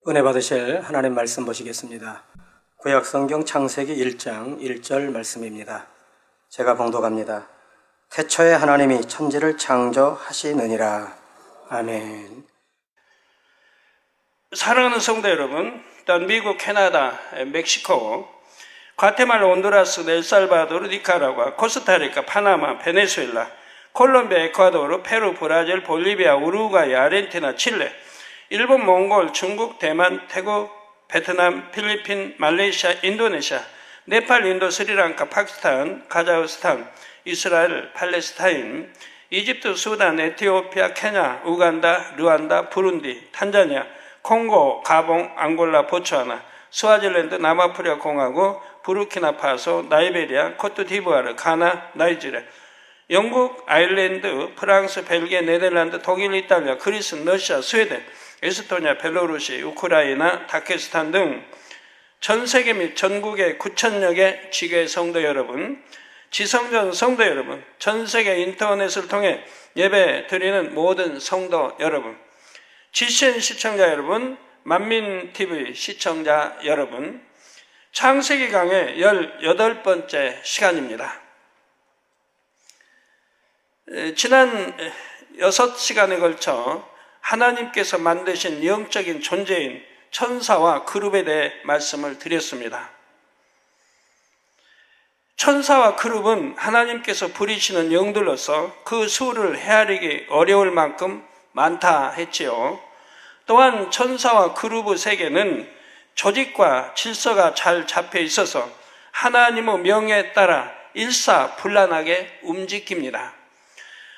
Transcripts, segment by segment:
은혜 받으실 하나님 말씀 보시겠습니다. 구약성경 창세기 1장 1절 말씀입니다. 제가 봉독합니다. 태초에 하나님이 천지를 창조하시느니라. 아멘. 사랑하는 성도 여러분, 또한 미국, 캐나다, 멕시코, 과테말라, 온두라스, 엘살바도르, 니카라과, 코스타리카, 파나마, 베네수엘라, 콜롬비아, 에콰도르, 페루, 브라질, 볼리비아, 우루과이, 아르헨티나, 칠레, 일본, 몽골, 중국, 대만, 태국, 베트남, 필리핀, 말레이시아, 인도네시아, 네팔, 인도, 스리랑카, 파키스탄, 카자흐스탄, 이스라엘, 팔레스타인, 이집트, 수단, 에티오피아, 케냐, 우간다, 르완다, 부룬디, 탄자니아, 콩고, 가봉, 앙골라, 보츠와나, 스와질랜드, 남아프리카 공화국, 부르키나파소, 나이베리아, 코트디부아르, 가나, 나이지리아, 영국, 아일랜드, 프랑스, 벨기에, 네덜란드, 독일, 이탈리아, 그리스, 러시아, 스웨덴, 에스토니아, 벨로루시, 우크라이나, 다케스탄 등 전 세계 및 전국의 9,000여 개 지교회 성도 여러분, 지성전 성도 여러분, 전 세계 인터넷을 통해 예배 드리는 모든 성도 여러분, GCN 시청자 여러분, 만민TV 시청자 여러분, 창세기 강의 18번째 시간입니다. 지난 6시간에 걸쳐 하나님께서 만드신 영적인 존재인 천사와 그룹에 대해 말씀을 드렸습니다. 천사와 그룹은 하나님께서 부리시는 영들로서 그 수를 헤아리기 어려울 만큼 많다 했지요. 또한 천사와 그룹의 세계는 조직과 질서가 잘 잡혀 있어서 하나님의 명에 따라 일사불란하게 움직입니다.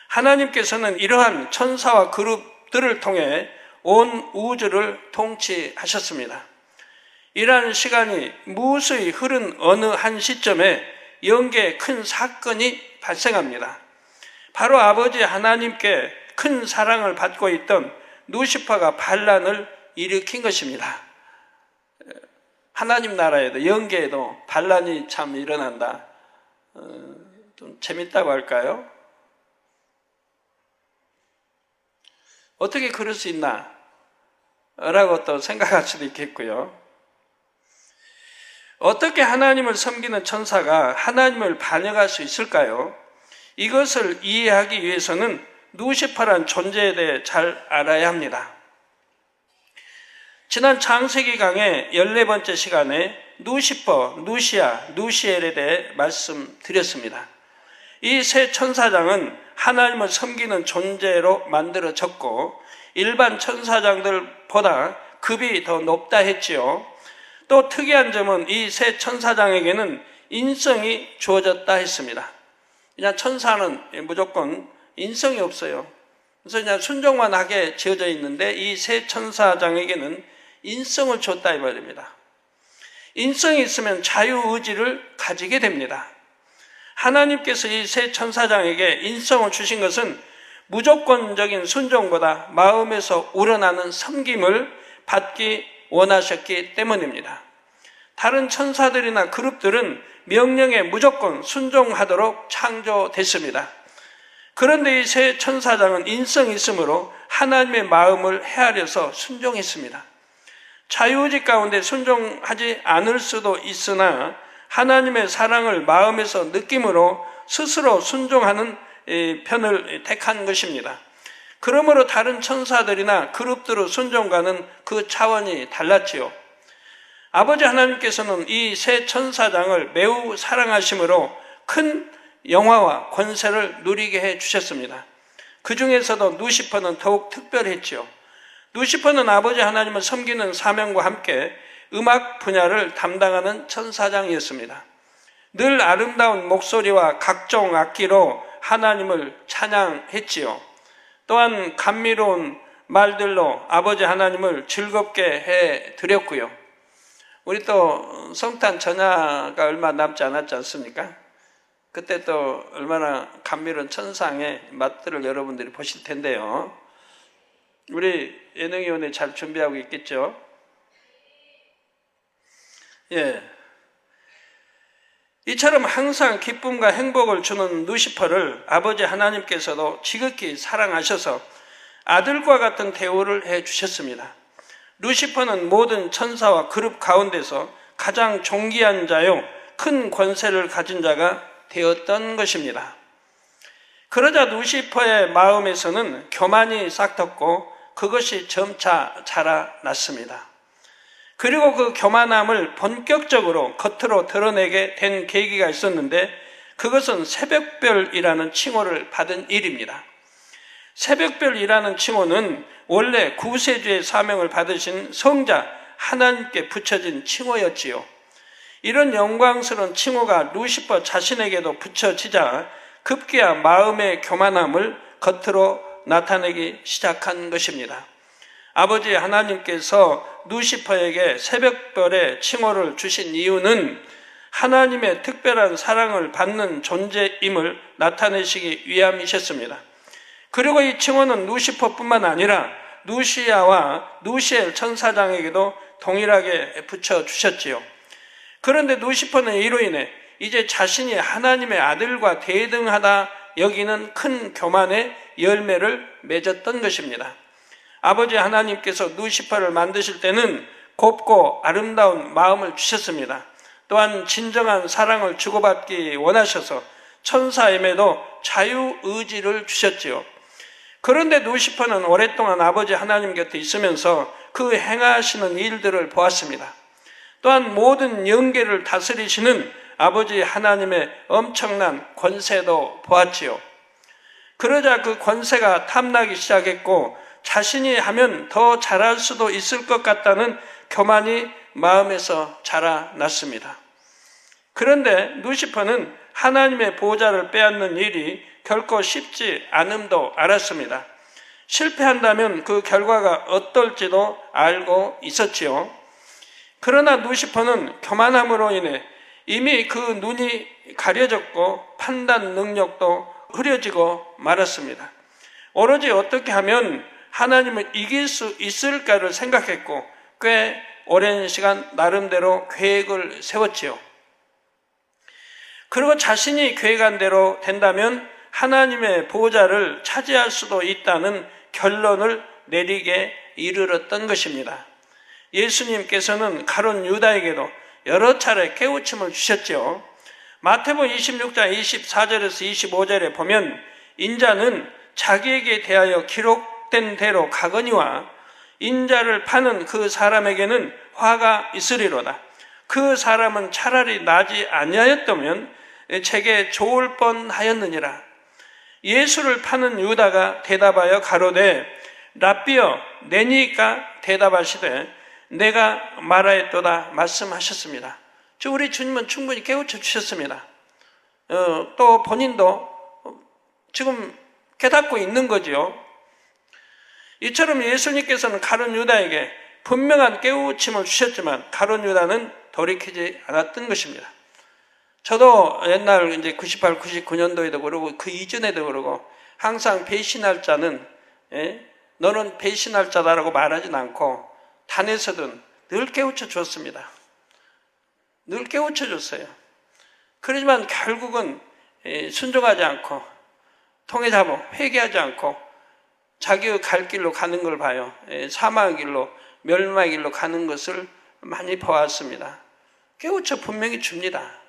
하나님께서는 이러한 천사와 그룹들을 통해 온 우주를 통치하셨습니다. 이러한 시간이 무수히 흐른 어느 한 시점에 영계에 큰 사건이 발생합니다. 바로 아버지 하나님께 큰 사랑을 받고 있던 루시퍼가 반란을 일으킨 것입니다. 하나님 나라에도 영계에도 반란이 참 일어난다. 좀 재밌다고 할까요? 어떻게 그럴 수 있나? 라고 또 생각할 수도 있겠고요. 어떻게 하나님을 섬기는 천사가 하나님을 반역할 수 있을까요? 이것을 이해하기 위해서는 루시퍼란 존재에 대해 잘 알아야 합니다. 지난 창세기 강의 14번째 시간에 루시퍼, 루시아, 루시엘에 대해 말씀드렸습니다. 이 세 천사장은 하나님을 섬기는 존재로 만들어졌고 일반 천사장들보다 급이 더 높다 했지요. 또 특이한 점은 이 세 천사장에게는 인성이 주어졌다 했습니다. 그냥 천사는 무조건 인성이 없어요. 그래서 그냥 순종만 하게 지어져 있는데 이 세 천사장에게는 인성을 줬다 이 말입니다. 인성이 있으면 자유의지를 가지게 됩니다. 하나님께서 이 세 천사장에게 인성을 주신 것은 무조건적인 순종보다 마음에서 우러나는 섬김을 받기 원하셨기 때문입니다. 다른 천사들이나 그룹들은 명령에 무조건 순종하도록 창조됐습니다. 그런데 이 세 천사장은 인성이 있으므로 하나님의 마음을 헤아려서 순종했습니다. 자유의지 가운데 순종하지 않을 수도 있으나 하나님의 사랑을 마음에서 느낌으로 스스로 순종하는 편을 택한 것입니다. 그러므로 다른 천사들이나 그룹들의 순종과는 그 차원이 달랐지요. 아버지 하나님께서는 이 세 천사장을 매우 사랑하심으로 큰 영화와 권세를 누리게 해주셨습니다. 그 중에서도 루시퍼는 더욱 특별했지요. 루시퍼는 아버지 하나님을 섬기는 사명과 함께 음악 분야를 담당하는 천사장이었습니다. 늘 아름다운 목소리와 각종 악기로 하나님을 찬양했지요. 또한 감미로운 말들로 아버지 하나님을 즐겁게 해드렸고요. 우리 또 성탄 전야가 얼마 남지 않았지 않습니까? 그때 또 얼마나 감미로운 천상의 맛들을 여러분들이 보실 텐데요. 우리 예능이 오늘 잘 준비하고 있겠죠? 예. 이처럼 항상 기쁨과 행복을 주는 루시퍼를 아버지 하나님께서도 지극히 사랑하셔서 아들과 같은 대우를 해주셨습니다. 루시퍼는 모든 천사와 그룹 가운데서 가장 존귀한 자요, 큰 권세를 가진 자가 되었던 것입니다. 그러자 루시퍼의 마음에서는 교만이 싹텄고 그것이 점차 자라났습니다. 그리고 그 교만함을 본격적으로 겉으로 드러내게 된 계기가 있었는데 그것은 새벽별이라는 칭호를 받은 일입니다. 새벽별이라는 칭호는 원래 구세주의 사명을 받으신 성자 하나님께 붙여진 칭호였지요. 이런 영광스러운 칭호가 루시퍼 자신에게도 붙여지자 급기야 마음의 교만함을 겉으로 나타내기 시작한 것입니다. 아버지 하나님께서 루시퍼에게 새벽별의 칭호를 주신 이유는 하나님의 특별한 사랑을 받는 존재임을 나타내시기 위함이셨습니다. 그리고 이 칭호는 루시퍼뿐만 아니라 루시아와 루시엘 천사장에게도 동일하게 붙여주셨지요. 그런데 루시퍼는 이로 인해 이제 자신이 하나님의 아들과 대등하다 여기는 큰 교만의 열매를 맺었던 것입니다. 아버지 하나님께서 루시퍼를 만드실 때는 곱고 아름다운 마음을 주셨습니다. 또한 진정한 사랑을 주고받기 원하셔서 천사임에도 자유의지를 주셨지요. 그런데 루시퍼는 오랫동안 아버지 하나님 곁에 있으면서 그 행하시는 일들을 보았습니다. 또한 모든 영계를 다스리시는 아버지 하나님의 엄청난 권세도 보았지요. 그러자 그 권세가 탐나기 시작했고 자신이 하면 더 잘할 수도 있을 것 같다는 교만이 마음에서 자라났습니다. 그런데 루시퍼는 하나님의 보좌를 빼앗는 일이 결코 쉽지 않음도 알았습니다. 실패한다면 그 결과가 어떨지도 알고 있었지요. 그러나 루시퍼는 교만함으로 인해 이미 그 눈이 가려졌고 판단 능력도 흐려지고 말았습니다. 오로지 어떻게 하면 하나님을 이길 수 있을까를 생각했고 꽤 오랜 시간 나름대로 계획을 세웠지요. 그리고 자신이 계획한 대로 된다면 하나님의 보좌를 차지할 수도 있다는 결론을 내리게 이르렀던 것입니다. 예수님께서는 가룟 유다에게도 여러 차례 깨우침을 주셨죠. 마태복음 26장 24절에서 25절에 보면 인자는 자기에게 대하여 기록된 대로 가거니와 인자를 파는 그 사람에게는 화가 있으리로다. 그 사람은 차라리 나지 아니하였다면 제게 좋을 뻔하였느니라. 예수를 파는 유다가 대답하여 가로되 랍비여 내니까 대답하시되 내가 말하였도다 말씀하셨습니다. 우리 주님은 충분히 깨우쳐 주셨습니다. 또 본인도 지금 깨닫고 있는 거지요. 이처럼 예수님께서는 가룟 유다에게 분명한 깨우침을 주셨지만 가룟 유다는 돌이키지 않았던 것입니다. 저도 옛날 이제 98, 99년도에도 그러고 그 이전에도 그러고 항상 배신할 자는 너는 배신할 자다라고 말하진 않고 단에서든 늘 깨우쳐 줬습니다. 늘 깨우쳐 줬어요. 그렇지만 결국은 순종하지 않고 통해 잡아 회개하지 않고 자기의 갈 길로 가는 걸 봐요. 사망의 길로 멸망의 길로 가는 것을 많이 보았습니다. 깨우쳐 분명히 줍니다.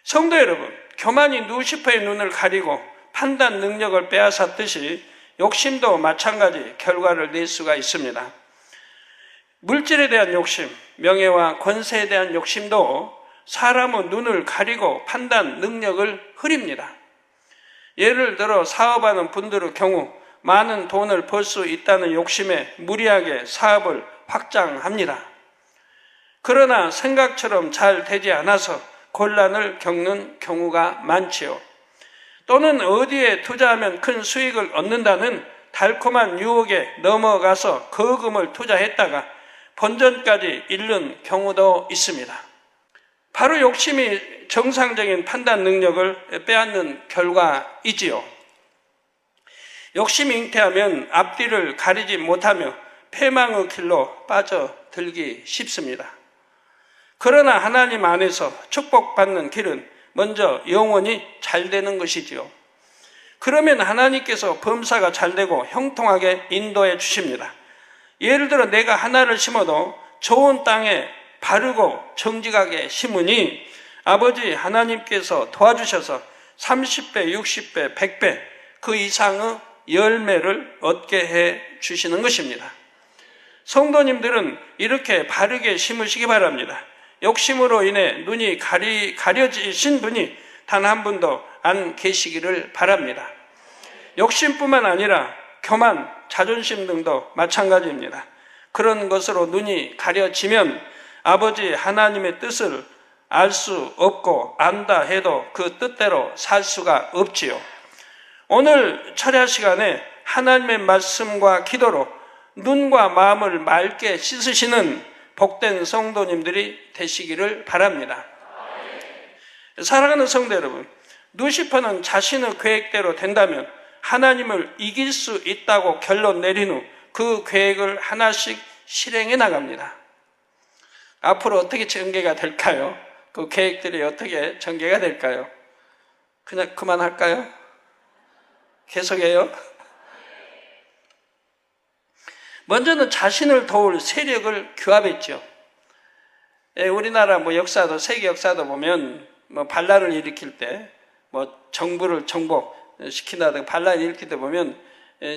성도 여러분, 교만이 루시퍼의 눈을 가리고 판단 능력을 빼앗았듯이 욕심도 마찬가지 결과를 낼 수가 있습니다. 물질에 대한 욕심, 명예와 권세에 대한 욕심도 사람의 눈을 가리고 판단 능력을 흐립니다. 예를 들어 사업하는 분들의 경우 많은 돈을 벌 수 있다는 욕심에 무리하게 사업을 확장합니다. 그러나 생각처럼 잘 되지 않아서 곤란을 겪는 경우가 많지요. 또는 어디에 투자하면 큰 수익을 얻는다는 달콤한 유혹에 넘어가서 거금을 투자했다가 본전까지 잃는 경우도 있습니다. 바로 욕심이 정상적인 판단 능력을 빼앗는 결과이지요. 욕심이 잉태하면 앞뒤를 가리지 못하며 패망의 길로 빠져들기 쉽습니다. 그러나 하나님 안에서 축복받는 길은 먼저 영원히 잘 되는 것이지요. 그러면 하나님께서 범사가 잘 되고 형통하게 인도해 주십니다. 예를 들어 내가 하나를 심어도 좋은 땅에 바르고 정직하게 심으니 아버지 하나님께서 도와주셔서 30배, 60배, 100배 그 이상의 열매를 얻게 해 주시는 것입니다. 성도님들은 이렇게 바르게 심으시기 바랍니다. 욕심으로 인해 눈이 가려지신 분이 단 한 분도 안 계시기를 바랍니다. 욕심뿐만 아니라 교만, 자존심 등도 마찬가지입니다. 그런 것으로 눈이 가려지면 아버지 하나님의 뜻을 알 수 없고 안다 해도 그 뜻대로 살 수가 없지요. 오늘 철야 시간에 하나님의 말씀과 기도로 눈과 마음을 맑게 씻으시는 복된 성도님들이 되시기를 바랍니다. 사랑하는 성도 여러분, 루시퍼는 자신의 계획대로 된다면 하나님을 이길 수 있다고 결론 내린 후 그 계획을 하나씩 실행해 나갑니다. 앞으로 어떻게 전개가 될까요? 그 계획들이 어떻게 전개가 될까요? 그냥 그만할까요? 계속해요? 먼저는 자신을 도울 세력을 규합했죠. 우리나라 역사도, 세계 역사도 보면 반란을 일으킬 때, 정부를 정복시킨다든가 반란을 일으킬 때 보면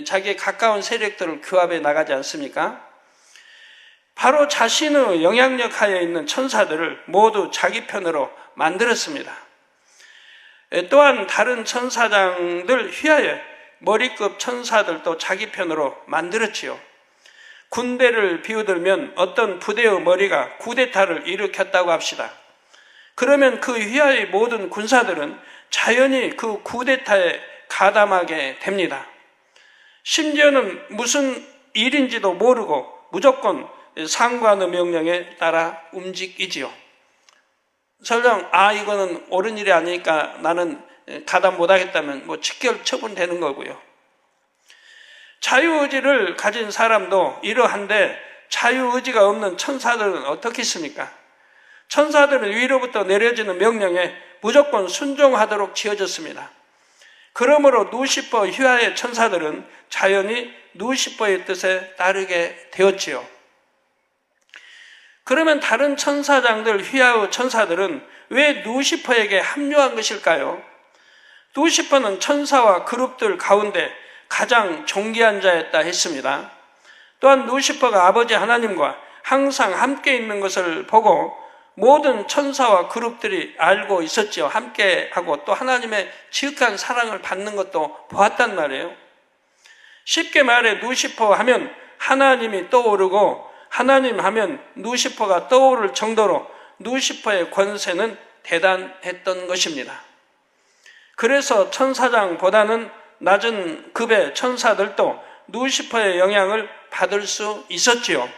자기의 가까운 세력들을 규합해 나가지 않습니까? 바로 자신의 영향력 하에 있는 천사들을 모두 자기 편으로 만들었습니다. 또한 다른 천사장들 휘하여 머리급 천사들도 자기 편으로 만들었지요. 군대를 비유들면 어떤 부대의 머리가 쿠데타를 일으켰다고 합시다. 그러면 그 휘하의 모든 군사들은 자연히 그 쿠데타에 가담하게 됩니다. 심지어는 무슨 일인지도 모르고 무조건 상관의 명령에 따라 움직이지요. 설령 이거는 옳은 일이 아니니까 나는 가담 못하겠다면 직결 처분되는 거고요. 자유의지를 가진 사람도 이러한데 자유의지가 없는 천사들은 어떻게 있습니까? 천사들은 위로부터 내려지는 명령에 무조건 순종하도록 지어졌습니다. 그러므로 루시퍼 휘하의 천사들은 자연히 루시퍼의 뜻에 따르게 되었지요. 그러면 다른 천사장들 휘하의 천사들은 왜 루시퍼에게 합류한 것일까요? 루시퍼는 천사와 그룹들 가운데 가장 존귀한 자였다 했습니다. 또한 루시퍼가 아버지 하나님과 항상 함께 있는 것을 보고 모든 천사와 그룹들이 알고 있었지요. 함께하고 또 하나님의 지극한 사랑을 받는 것도 보았단 말이에요. 쉽게 말해 루시퍼 하면 하나님이 떠오르고 하나님 하면 루시퍼가 떠오를 정도로 루시퍼의 권세는 대단했던 것입니다. 그래서 천사장보다는 낮은 급의 천사들도 루시퍼의 영향을 받을 수 있었지요.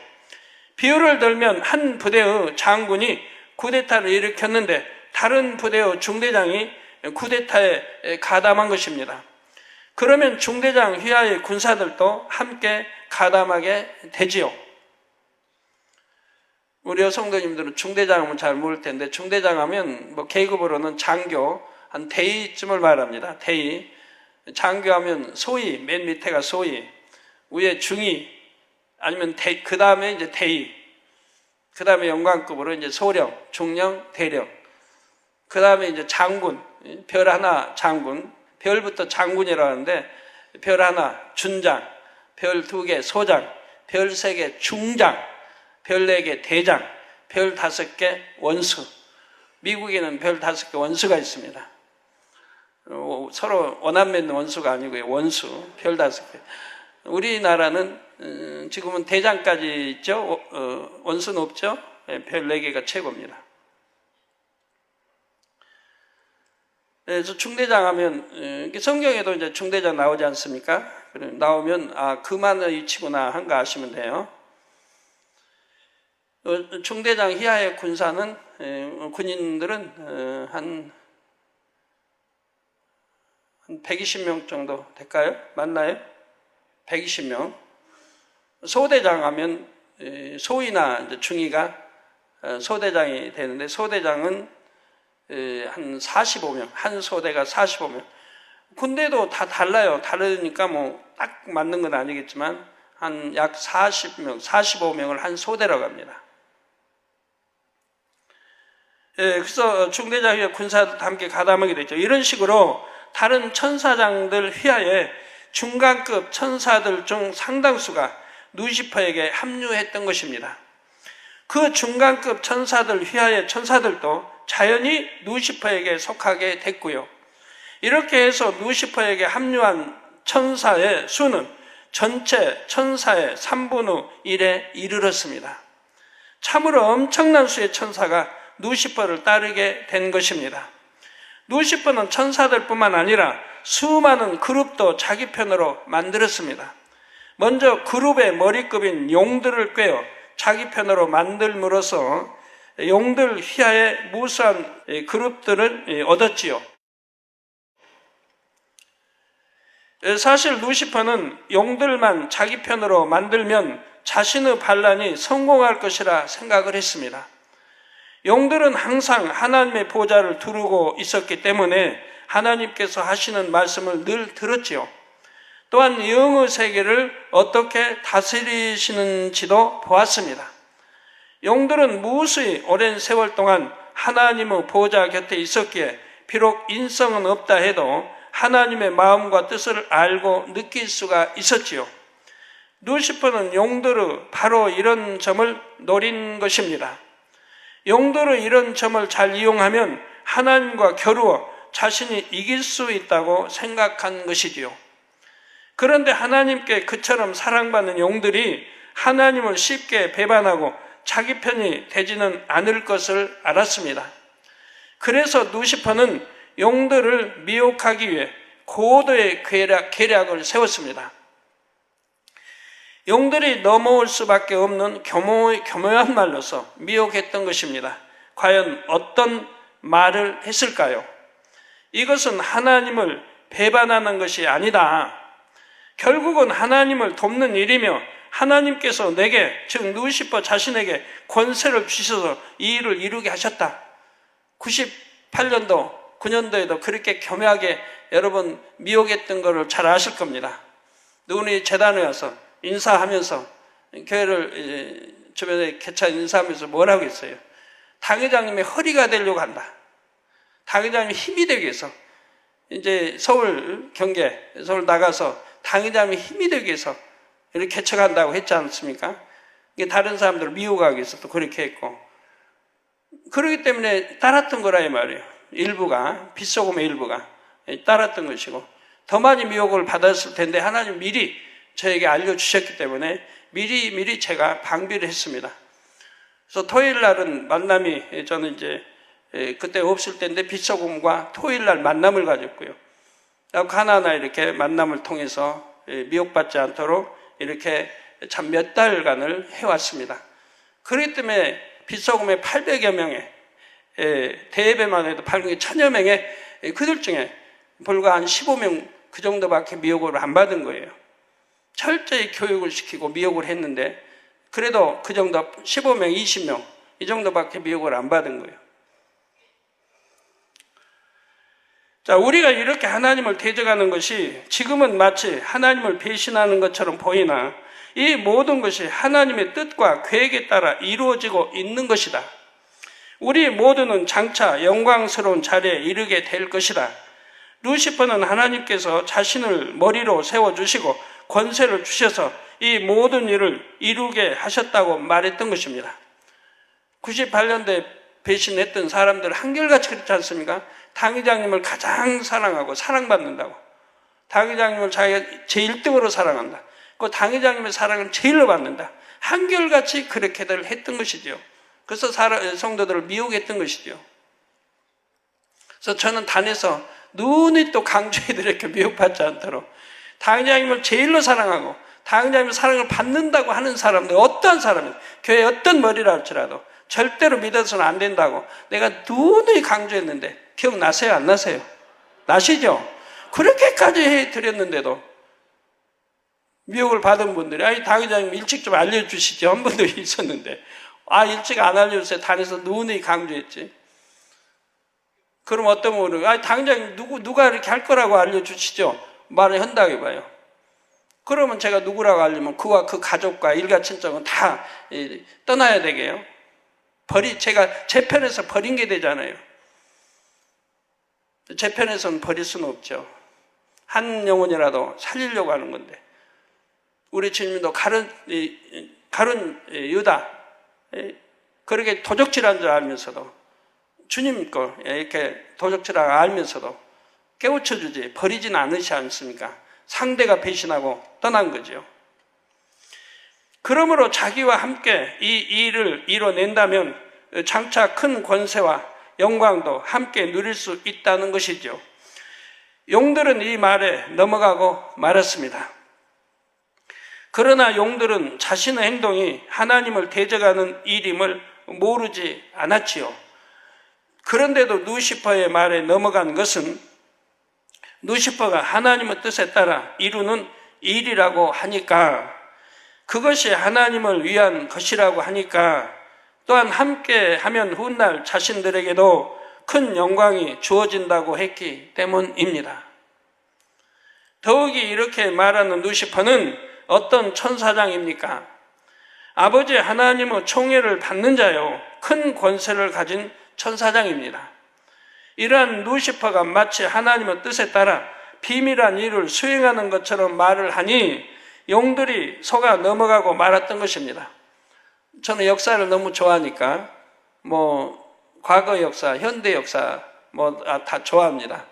비유를 들면 한 부대의 장군이 쿠데타를 일으켰는데 다른 부대의 중대장이 쿠데타에 가담한 것입니다. 그러면 중대장 휘하의 군사들도 함께 가담하게 되지요. 우리 여성도님들은 중대장 하면 잘 모를 텐데 중대장 하면 계급으로는 장교, 한 대위쯤을 말합니다. 대위. 장교하면 소위, 맨 밑에가 소위, 위에 중위, 아니면 그 다음에 이제 대위, 그 다음에 영관급으로 이제 소령, 중령, 대령, 그 다음에 이제 장군, 별 하나 장군, 별부터 장군이라고 하는데 별 하나 준장, 별 2개 소장, 별 3개 중장, 별 4개 대장, 별 5개 원수. 미국에는 별 5개 원수가 있습니다. 서로 원한 맺는 원수가 아니고요. 원수, 별 5개. 우리나라는 지금은 대장까지 있죠. 원수는 없죠. 별 4개가 최고입니다. 그래서 중대장 하면 성경에도 이제 중대장 나오지 않습니까? 나오면 그만의 위치구나 한 거 아시면 돼요. 중대장 이하의 군사는 군인들은 한 120명 정도 될까요? 맞나요? 120명. 소대장 하면 소위나 이제 중위가 소대장이 되는데 소대장은 한 45명, 한 소대가 45명. 군대도 다 달라요. 다르니까 뭐 딱 맞는 건 아니겠지만 한 약 40명, 45명을 한 소대라고 합니다. 그래서 중대장과 군사들도 함께 가담하게 됐죠. 이런 식으로 다른 천사장들 휘하에 중간급 천사들 중 상당수가 루시퍼에게 합류했던 것입니다. 그 중간급 천사들 휘하의 천사들도 자연히 루시퍼에게 속하게 됐고요. 이렇게 해서 루시퍼에게 합류한 천사의 수는 전체 천사의 3분의 1에 이르렀습니다. 참으로 엄청난 수의 천사가 루시퍼를 따르게 된 것입니다. 루시퍼는 천사들뿐만 아니라 수많은 그룹도 자기 편으로 만들었습니다. 먼저 그룹의 머리급인 용들을 꿰어 자기 편으로 만들므로써 용들 휘하에 무수한 그룹들을 얻었지요. 사실 루시퍼는 용들만 자기 편으로 만들면 자신의 반란이 성공할 것이라 생각을 했습니다. 용들은 항상 하나님의 보좌를 두르고 있었기 때문에 하나님께서 하시는 말씀을 늘 들었지요. 또한 영의 세계를 어떻게 다스리시는지도 보았습니다. 용들은 무수히 오랜 세월 동안 하나님의 보좌 곁에 있었기에 비록 인성은 없다 해도 하나님의 마음과 뜻을 알고 느낄 수가 있었지요. 루시퍼는 용들의 바로 이런 점을 노린 것입니다. 용들의 이런 점을 잘 이용하면 하나님과 겨루어 자신이 이길 수 있다고 생각한 것이지요. 그런데 하나님께 그처럼 사랑받는 용들이 하나님을 쉽게 배반하고 자기 편이 되지는 않을 것을 알았습니다. 그래서 루시퍼는 용들을 미혹하기 위해 고도의 계략을 세웠습니다. 용들이 넘어올 수밖에 없는 교묘한 말로서 미혹했던 것입니다. 과연 어떤 말을 했을까요? 이것은 하나님을 배반하는 것이 아니다. 결국은 하나님을 돕는 일이며 하나님께서 내게, 즉 루시퍼 자신에게 권세를 주셔서 이 일을 이루게 하셨다. 98년도, 9년도에도 그렇게 교묘하게 여러분 미혹했던 것을 잘 아실 겁니다. 누구니 재단에 와서 인사하면서 교회를 주변에 개차 인사하면서 뭐라고 했어요? 당회장님의 허리가 되려고 한다. 당회장님이 힘이 되기 위해서 이제 서울 경계, 서울 나가서 당회장님이 힘이 되기 위해서 이렇게 개척한다고 했지 않습니까? 이게 다른 사람들을 미혹하기 위해서 또 그렇게 했고, 그렇기 때문에 따랐던 거라 이 말이에요. 일부가, 빗소금의 일부가 따랐던 것이고, 더 많이 미혹을 받았을 텐데 하나님 미리 저에게 알려주셨기 때문에 미리 제가 방비를 했습니다. 그래서 토요일 날은 만남이, 저는 이제 그때 없을 때인데 빗소금과 토요일 날 만남을 가졌고요. 하나하나 이렇게 만남을 통해서 미혹받지 않도록 이렇게 참 몇 달간을 해왔습니다. 그렇기 때문에 빗소금의 800여 명의 대예배만 해도 800여 1000여 명의 그들 중에 불과 한 15명 그 정도밖에 미혹을 안 받은 거예요. 철저히 교육을 시키고 미혹을 했는데 그래도 그 정도 15명, 20명 이 정도밖에 미혹을 안 받은 거예요. 자, 우리가 이렇게 하나님을 대적하는 것이 지금은 마치 하나님을 배신하는 것처럼 보이나 이 모든 것이 하나님의 뜻과 계획에 따라 이루어지고 있는 것이다. 우리 모두는 장차 영광스러운 자리에 이르게 될 것이다. 루시퍼는 하나님께서 자신을 머리로 세워주시고 권세를 주셔서 이 모든 일을 이루게 하셨다고 말했던 것입니다. 98년도에 배신했던 사람들 한결같이 그렇지 않습니까? 당회장님을 가장 사랑하고 사랑받는다고. 당회장님을 자기가 제1등으로 사랑한다. 그 당회장님의 사랑을 제일로 받는다. 한결같이 그렇게들 했던 것이죠. 그래서 성도들을 미혹했던 것이죠. 그래서 저는 단에서 눈이 또 강조해들 이렇게 미혹받지 않도록 당회장님을 제일로 사랑하고 당회장님의 사랑을 받는다고 하는 사람들, 어떠한 사람이 교회에 어떤 머리라 할지라도 절대로 믿어서는 안 된다고 내가 누누이 강조했는데 기억나세요? 안 나세요? 나시죠? 그렇게까지 해드렸는데도 미혹을 받은 분들이 아니 당회장님 일찍 좀 알려주시죠 한 분도 있었는데 일찍 안 알려주세요. 단에서 누누이 강조했지. 그럼 어떤 분은 당장 누가 이렇게 할 거라고 알려주시죠. 말을 한다고 해봐요. 그러면 제가 누구라고 알리면 그와 그 가족과 일가 친척은 다 떠나야 되게요. 제가 제 편에서 버린 게 되잖아요. 제 편에서는 버릴 수는 없죠. 한 영혼이라도 살리려고 하는 건데. 우리 주님도 가룟 유다, 그렇게 도적질한 줄 알면서도, 주님 거 이렇게 도적질하고 알면서도 깨우쳐주지, 버리진 않으시 않습니까? 상대가 배신하고 떠난 거죠. 그러므로 자기와 함께 이 일을 이뤄낸다면 장차 큰 권세와 영광도 함께 누릴 수 있다는 것이죠. 용들은 이 말에 넘어가고 말았습니다. 그러나 용들은 자신의 행동이 하나님을 대적하는 일임을 모르지 않았지요. 그런데도 루시퍼의 말에 넘어간 것은 루시퍼가 하나님의 뜻에 따라 이루는 일이라고 하니까, 그것이 하나님을 위한 것이라고 하니까, 또한 함께 하면 훗날 자신들에게도 큰 영광이 주어진다고 했기 때문입니다. 더욱이 이렇게 말하는 루시퍼는 어떤 천사장입니까? 아버지 하나님의 총애를 받는 자요, 큰 권세를 가진 천사장입니다. 이러한 루시퍼가 마치 하나님의 뜻에 따라 비밀한 일을 수행하는 것처럼 말을 하니 용들이 속아 넘어가고 말았던 것입니다. 저는 역사를 너무 좋아하니까 과거 역사, 현대 역사 다 좋아합니다.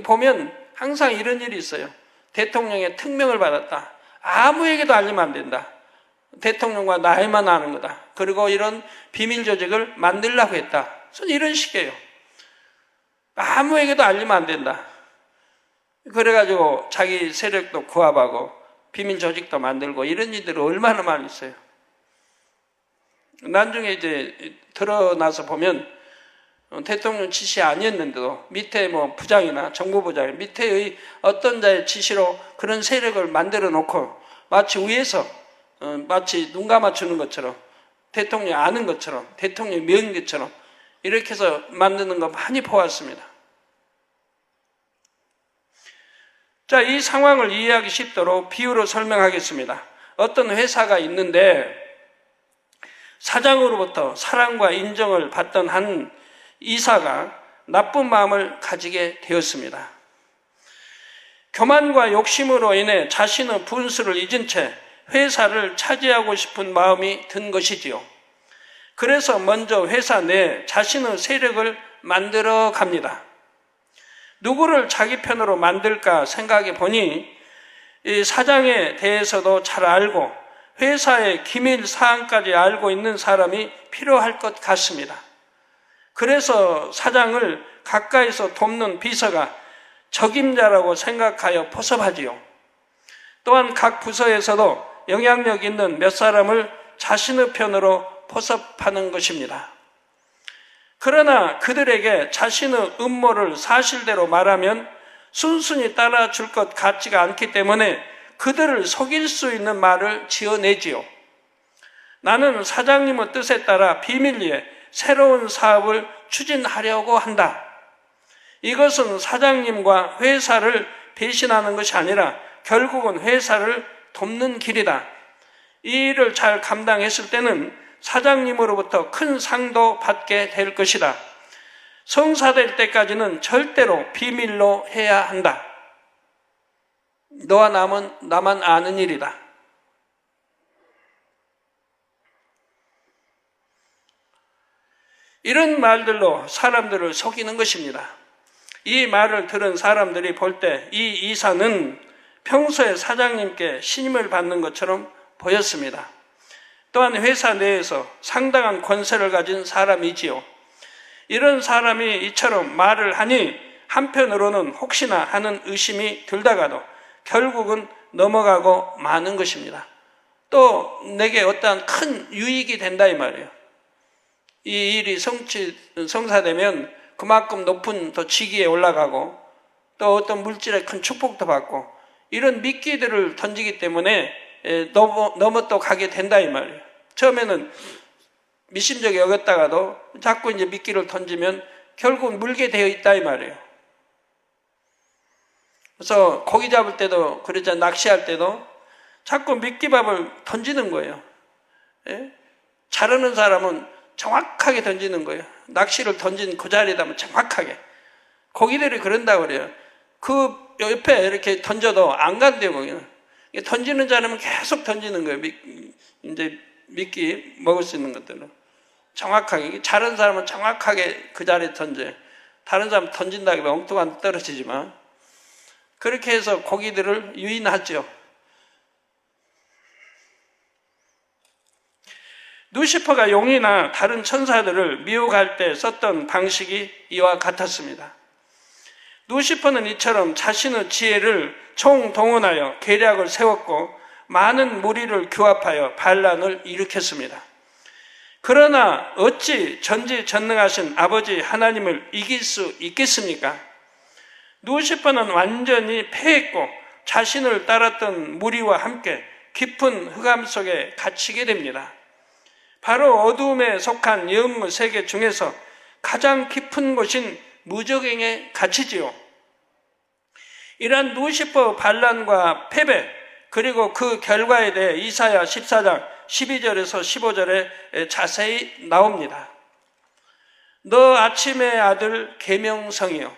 보면 항상 이런 일이 있어요. 대통령의 특명을 받았다. 아무에게도 알리면 안 된다. 대통령과 나이만 아는 거다. 그리고 이런 비밀 조직을 만들려고 했다. 저는 이런 식이에요. 아무에게도 알리면 안 된다. 그래가지고 자기 세력도 구합하고 비밀 조직도 만들고 이런 일들이 얼마나 많이 있어요. 나중에 이제 드러나서 보면 대통령 지시 아니었는데도 밑에 부장이나 정부부장 밑에의 어떤 자의 지시로 그런 세력을 만들어 놓고 마치 위에서 마치 눈 감아주는 것처럼, 대통령이 아는 것처럼, 대통령이 미운 것처럼 이렇게 해서 만드는 거 많이 보았습니다. 자, 이 상황을 이해하기 쉽도록 비유로 설명하겠습니다. 어떤 회사가 있는데 사장으로부터 사랑과 인정을 받던 한 이사가 나쁜 마음을 가지게 되었습니다. 교만과 욕심으로 인해 자신의 분수를 잊은 채 회사를 차지하고 싶은 마음이 든 것이지요. 그래서 먼저 회사 내에 자신의 세력을 만들어 갑니다. 누구를 자기 편으로 만들까 생각해 보니 이 사장에 대해서도 잘 알고 회사의 기밀 사항까지 알고 있는 사람이 필요할 것 같습니다. 그래서 사장을 가까이서 돕는 비서가 적임자라고 생각하여 포섭하지요. 또한 각 부서에서도 영향력 있는 몇 사람을 자신의 편으로 포섭하는 것입니다. 그러나 그들에게 자신의 음모를 사실대로 말하면 순순히 따라줄 것 같지가 않기 때문에 그들을 속일 수 있는 말을 지어내지요. 나는 사장님의 뜻에 따라 비밀리에 새로운 사업을 추진하려고 한다. 이것은 사장님과 회사를 배신하는 것이 아니라 결국은 회사를 돕는 길이다. 이 일을 잘 감당했을 때는 사장님으로부터 큰 상도 받게 될 것이다. 성사될 때까지는 절대로 비밀로 해야 한다. 너와 나만 아는 일이다. 이런 말들로 사람들을 속이는 것입니다. 이 말을 들은 사람들이 볼 때 이 이사는 평소에 사장님께 신임을 받는 것처럼 보였습니다. 또한 회사 내에서 상당한 권세를 가진 사람이지요. 이런 사람이 이처럼 말을 하니 한편으로는 혹시나 하는 의심이 들다가도 결국은 넘어가고 마는 것입니다. 또 내게 어떠한 큰 유익이 된다 이 말이에요. 이 일이 성사되면 그만큼 높은 더 직위에 올라가고 또 어떤 물질의 큰 축복도 받고 이런 미끼들을 던지기 때문에 넘어 또 가게 된다 이 말이에요. 처음에는 미심쩍게 여겼다가도 자꾸 이제 미끼를 던지면 결국 물게 되어 있다 이 말이에요. 그래서 고기 잡을 때도 그러자 낚시할 때도 자꾸 미끼밥을 던지는 거예요. 예? 잘하는 사람은 정확하게 던지는 거예요. 낚시를 던진 그 자리에다 정확하게. 고기들이 그런다고 그래요. 그 옆에 이렇게 던져도 안 간대요, 거기는. 던지는 자라면 계속 던지는 거예요. 이제 미끼 먹을 수 있는 것들은. 정확하게. 잘하는 사람은 정확하게 그 자리에 던져요. 다른 사람 던진다고 하면 엉뚱한 떨어지지만. 그렇게 해서 고기들을 유인하죠. 루시퍼가 용이나 다른 천사들을 미혹할 때 썼던 방식이 이와 같았습니다. 루시퍼는 이처럼 자신의 지혜를 총동원하여 계략을 세웠고 많은 무리를 규합하여 반란을 일으켰습니다. 그러나 어찌 전지전능하신 아버지 하나님을 이길 수 있겠습니까? 루시퍼는 완전히 패했고 자신을 따랐던 무리와 함께 깊은 흑암 속에 갇히게 됩니다. 바로 어두움에 속한 영의 세계 중에서 가장 깊은 곳인 무적행에 갇히지요. 이러한 루시퍼 반란과 패배 그리고 그 결과에 대해 이사야 14장 12절에서 15절에 자세히 나옵니다. 너 아침의 아들 계명성이여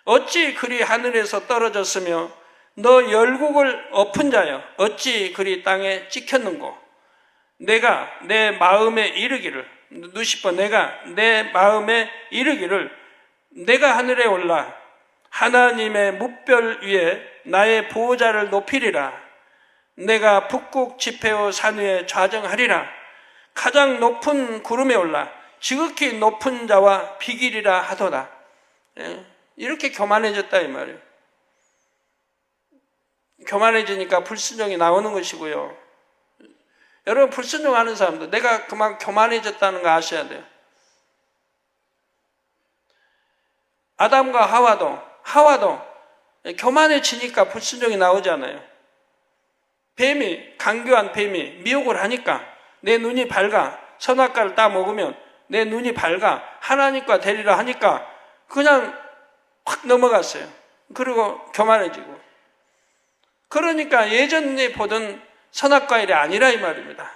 어찌 그리 하늘에서 떨어졌으며 너 열국을 엎은 자여 어찌 그리 땅에 찍혔는고 내가 내 마음에 이르기를 루시퍼 내가 내 마음에 이르기를 내가 하늘에 올라 하나님의 뭇별 위에 나의 보호자를 높이리라 내가 북극 지폐의 산 위에 좌정하리라 가장 높은 구름에 올라 지극히 높은 자와 비기리라 하도다. 이렇게 교만해졌다 이 말이에요. 교만해지니까 불순종이 나오는 것이고요. 여러분 불순종하는 사람들 내가 그만 교만해졌다는 거 아셔야 돼요. 아담과 하와도 교만해지니까 불순종이 나오잖아요. 강교한 뱀이 미혹을 하니까 내 눈이 밝아 선악과를 따 먹으면 내 눈이 밝아 하나님과 되리라 하니까 그냥 확 넘어갔어요. 그리고 교만해지고 그러니까 예전에 보던 선악과일이 아니라 이 말입니다.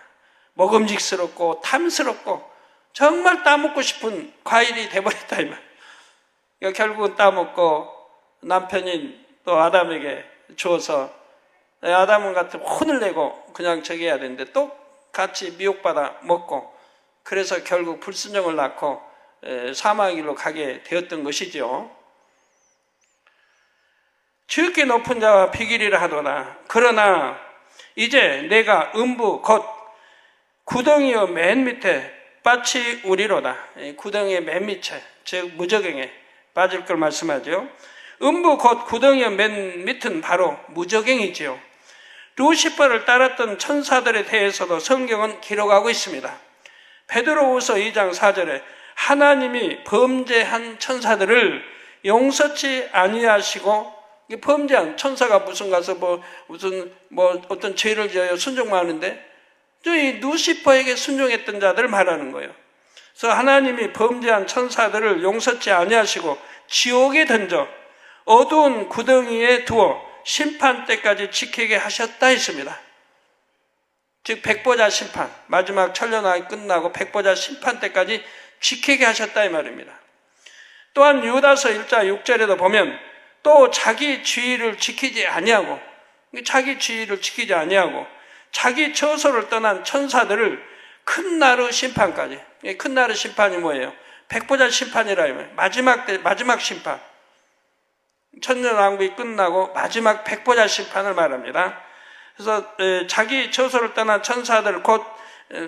먹음직스럽고 탐스럽고 정말 따먹고 싶은 과일이 돼버렸다 이 말. 그러니까 결국은 따먹고 남편이 또 아담에게 주어서 아담은 같은 혼을 내고 그냥 저기 해야 되는데 또 같이 미혹받아 먹고 그래서 결국 불순종을 낳고 사망의 길로 가게 되었던 것이죠. 지극히 높은 자와 비기리라 하도다. 그러나 이제 내가 음부 곧 구덩이의 맨 밑에 빠치 우리로다. 구덩이의 맨 밑에 즉 무저갱에 빠질 걸 말씀하죠. 음부 곧 구덩이의 맨 밑은 바로 무저갱이지요. 루시퍼를 따랐던 천사들에 대해서도 성경은 기록하고 있습니다. 베드로후서 2장 4절에 하나님이 범죄한 천사들을 용서치 아니하시고 범죄한 천사가 무슨 가서 어떤 죄를 지어요 순종만 하는데 이 루시퍼에게 순종했던 자들을 말하는 거예요. 그래서 하나님이 범죄한 천사들을 용서치 아니하시고 지옥에 던져 어두운 구덩이에 두어 심판 때까지 지키게 하셨다 했습니다. 즉 백보자 심판, 마지막 천년왕이 끝나고 백보자 심판 때까지 지키게 하셨다 이 말입니다. 또한 유다서 1장 6절에도 보면 또 자기 지위를 지키지 아니하고 자기 처소를 떠난 천사들을 큰 나루 심판까지. 큰 나루 심판이 뭐예요? 백보자 심판이라 하면 마지막 심판. 천년왕국이 끝나고 마지막 백보자 심판을 말합니다. 그래서 자기 처소를 떠난 천사들 곧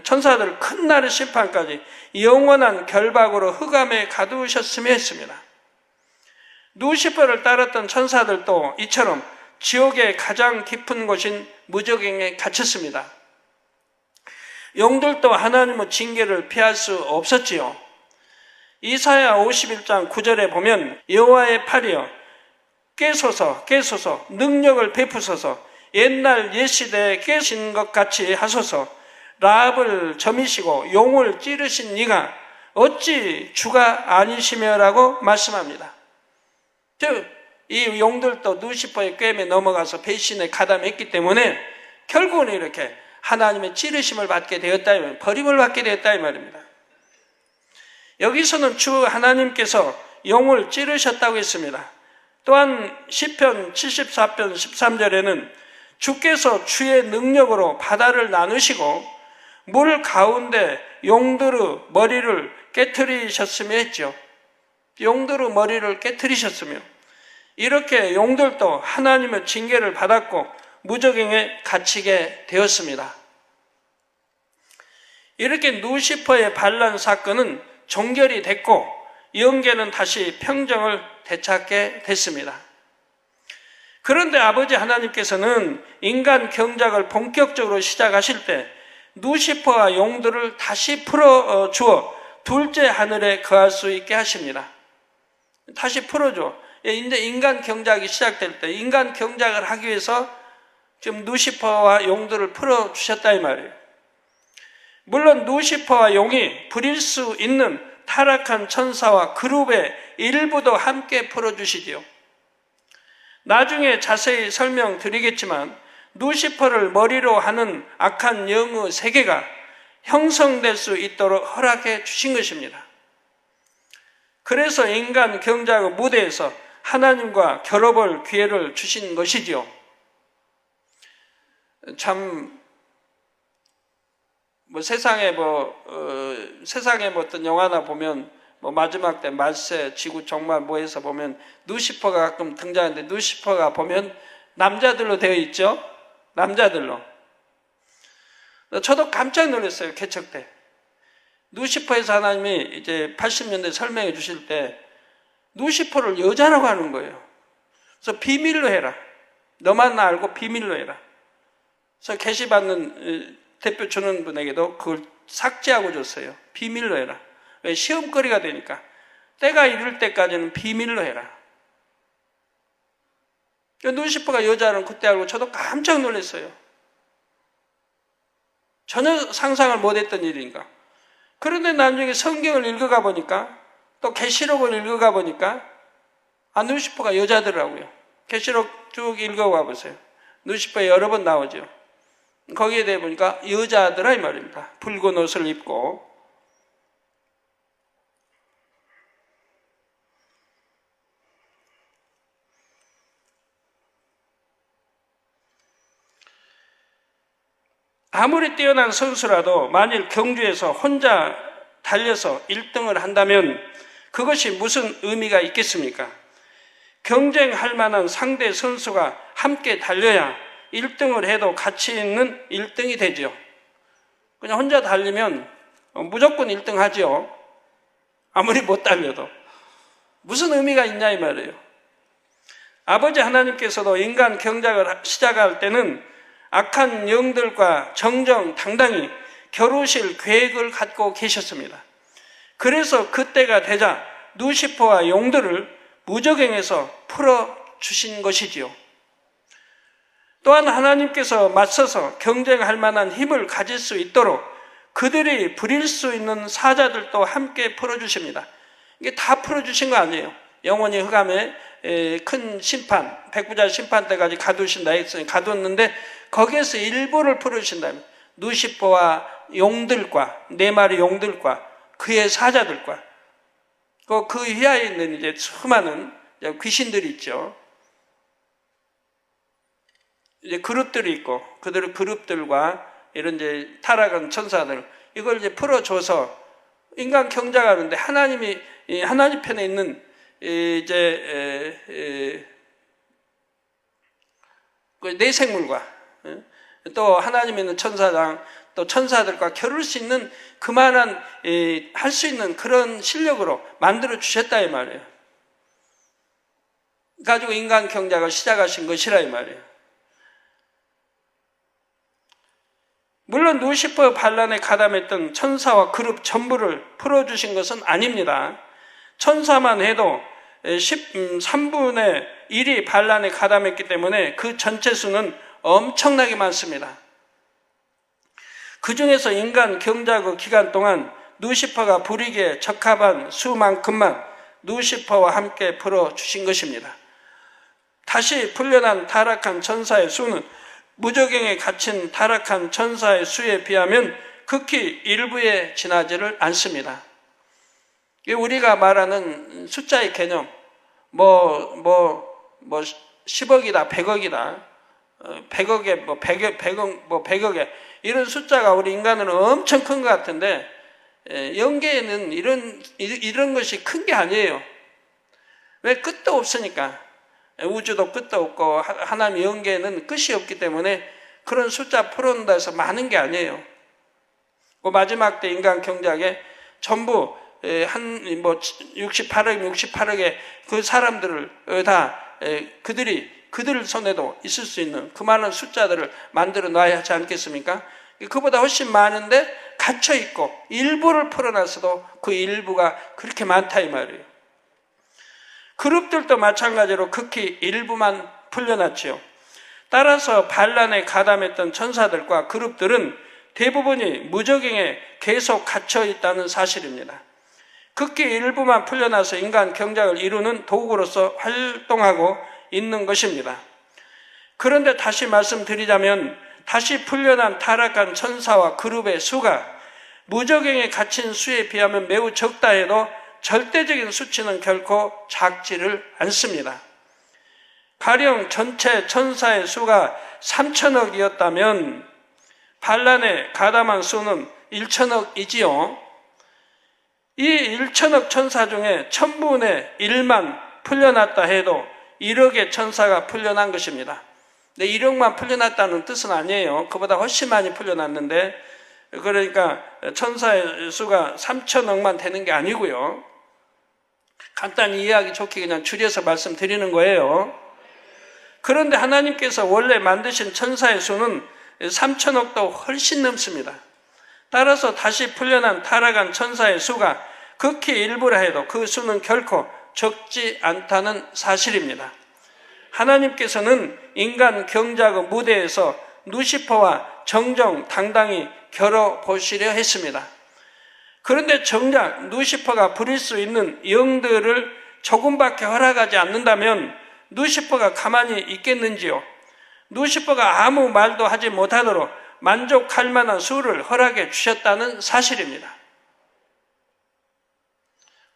천사들 큰 나루 심판까지 영원한 결박으로 흑암에 가두셨으며 했습니다. 루시퍼를 따랐던 천사들도 이처럼 지옥의 가장 깊은 곳인 무저갱에 갇혔습니다. 영들도 하나님의 징계를 피할 수 없었지요. 이사야 51장 9절에 보면 여호와의 팔이여 깨소서 능력을 베푸소서 옛날 옛시대에 깨신 것 같이 하소서 라합을 점이시고 용을 찌르신 이가 어찌 주가 아니시며라고 말씀합니다. 즉, 이 용들도 누시퍼의 꾀임에 넘어가서 배신에 가담했기 때문에 결국은 이렇게 하나님의 찌르심을 받게 되었다, 버림을 받게 되었다 이 말입니다. 여기서는 주 하나님께서 용을 찌르셨다고 했습니다. 또한 시편 74편 13절에는 주께서 주의 능력으로 바다를 나누시고 물 가운데 용들의 머리를 깨트리셨으며 했죠. 용들의 머리를 깨트리셨으며, 이렇게 용들도 하나님의 징계를 받았고 무저갱에 갇히게 되었습니다. 이렇게 누시퍼의 반란 사건은 종결이 됐고 영계는 다시 평정을 되찾게 됐습니다. 그런데 아버지 하나님께서는 인간 경작을 본격적으로 시작하실 때 누시퍼와 용들을 다시 풀어주어 둘째 하늘에 거할 수 있게 하십니다. 다시 풀어줘. 이제 인간 경작이 시작될 때 인간 경작을 하기 위해서 지금 누시퍼와 용들을 풀어주셨다 이 말이에요. 물론 누시퍼와 용이 부릴 수 있는 타락한 천사와 그룹의 일부도 함께 풀어주시지요. 나중에 자세히 설명드리겠지만 누시퍼를 머리로 하는 악한 영의 세계가 형성될 수 있도록 허락해 주신 것입니다. 그래서 인간 경작의 무대에서 하나님과 겨뤄볼 기회를 주신 것이지요. 참 세상에 어떤 영화나 보면 마지막 때 말세, 지구 종말 해서 보면 누시퍼가 가끔 등장하는데 누시퍼가 보면 남자들로 되어 있죠. 남자들로. 저도 깜짝 놀랐어요. 개척 때. 누시퍼에서 하나님이 이제 80년대 설명해 주실 때 누시퍼를 여자라고 하는 거예요. 그래서 비밀로 해라. 너만 알고 비밀로 해라. 그래서 계시받는 대표 주는 분에게도 그걸 삭제하고 줬어요. 비밀로 해라. 왜? 시험거리가 되니까. 때가 이를 때까지는 비밀로 해라. 누시퍼가 여자는 그때 알고 저도 깜짝 놀랐어요. 전혀 상상을 못했던 일인가. 그런데 나중에 성경을 읽어가 보니까, 또 계시록을 읽어가 보니까 누시퍼가 여자더라고요. 계시록 쭉 읽어가 보세요. 누시퍼에 여러 번 나오죠. 거기에 대해 보니까 여자더라 이 말입니다. 붉은 옷을 입고. 아무리 뛰어난 선수라도 만일 경주에서 혼자 달려서 1등을 한다면 그것이 무슨 의미가 있겠습니까? 경쟁할 만한 상대 선수가 함께 달려야 1등을 해도 가치 있는 1등이 되죠. 그냥 혼자 달리면 무조건 1등 하죠. 아무리 못 달려도. 무슨 의미가 있냐 이 말이에요. 아버지 하나님께서도 인간 경작을 시작할 때는 악한 영들과 정정당당히 겨루실 계획을 갖고 계셨습니다. 그래서 그때가 되자 누시퍼와 용들을 무저갱에서 풀어주신 것이지요. 또한 하나님께서 맞서서 경쟁할 만한 힘을 가질 수 있도록 그들이 부릴 수 있는 사자들도 함께 풀어주십니다. 이게 다 풀어주신 거 아니에요. 영원히 흑암에 큰 심판, 백부자 심판 때까지 가두신다 했으니 가두었는데 거기에서 일부를 풀어주신다면 누시퍼와 용들과 4마리 용들과 그의 사자들과 그 휘하에 있는 이제 수많은 귀신들이 있죠. 이제 그룹들이 있고 그들의 그룹들과 이런 이제 타락한 천사들 이걸 이제 풀어줘서 인간 경작하는데 하나님이 하나님 편에 있는 이제 내 생물과 또 하나님 있는 천사장 또 천사들과 겨룰 수 있는 그만한 할 수 있는 그런 실력으로 만들어 주셨다 이 말이에요. 가지고 인간 경작을 시작하신 것이라 이 말이에요. 물론 누시퍼 반란에 가담했던 천사와 그룹 전부를 풀어주신 것은 아닙니다. 천사만 해도 3분의 1이 반란에 가담했기 때문에 그 전체 수는 엄청나게 많습니다. 그 중에서 인간 경작의 기간 동안 누시퍼가 부리기에 적합한 수만큼만 누시퍼와 함께 풀어주신 것입니다. 다시 풀려난 타락한 천사의 수는 무저갱에 갇힌 타락한 천사의 수에 비하면 극히 일부에 지나지를 않습니다. 우리가 말하는 숫자의 개념, 10억이다, 100억이다, 100억에 100억에 이런 숫자가 우리 인간은 엄청 큰 것 같은데, 영계에는 이런 것이 큰 게 아니에요. 왜? 끝도 없으니까. 우주도 끝도 없고 하나님 영계에는 끝이 없기 때문에 그런 숫자 풀어놓는다 해서 많은 게 아니에요. 마지막 때 인간 경작에 전부 68억의 그 사람들을 다 그들 손에도 있을 수 있는 그 많은 숫자들을 만들어 놔야 하지 않겠습니까? 그보다 훨씬 많은데 갇혀 있고 일부를 풀어놨어도 그 일부가 그렇게 많다 이 말이에요. 그룹들도 마찬가지로 극히 일부만 풀려났지요. 따라서 반란에 가담했던 천사들과 그룹들은 대부분이 무저갱에 계속 갇혀 있다는 사실입니다. 극히 일부만 풀려나서 인간 경작을 이루는 도구로서 활동하고 있는 것입니다. 그런데 다시 말씀드리자면 다시 풀려난 타락한 천사와 그룹의 수가 무저갱에 갇힌 수에 비하면 매우 적다 해도 절대적인 수치는 결코 작지를 않습니다. 가령 전체 천사의 수가 3천억이었다면 반란에 가담한 수는 1천억이지요. 이 1천억 천사 중에 1000분의 1만 풀려났다 해도 1억의 천사가 풀려난 것입니다. 1억만 풀려났다는 뜻은 아니에요. 그보다 훨씬 많이 풀려났는데, 그러니까 천사의 수가 3천억만 되는 게 아니고요. 간단히 이해하기 좋게 그냥 줄여서 말씀드리는 거예요. 그런데 하나님께서 원래 만드신 천사의 수는 3천억도 훨씬 넘습니다. 따라서 다시 풀려난 타락한 천사의 수가 극히 일부라 해도 그 수는 결코 적지 않다는 사실입니다. 하나님께서는 인간 경작의 무대에서 누시퍼와 정정당당히 겨뤄보시려 했습니다. 그런데 정작 누시퍼가 부릴 수 있는 영들을 조금밖에 허락하지 않는다면 누시퍼가 가만히 있겠는지요? 누시퍼가 아무 말도 하지 못하도록 만족할 만한 수를 허락해 주셨다는 사실입니다.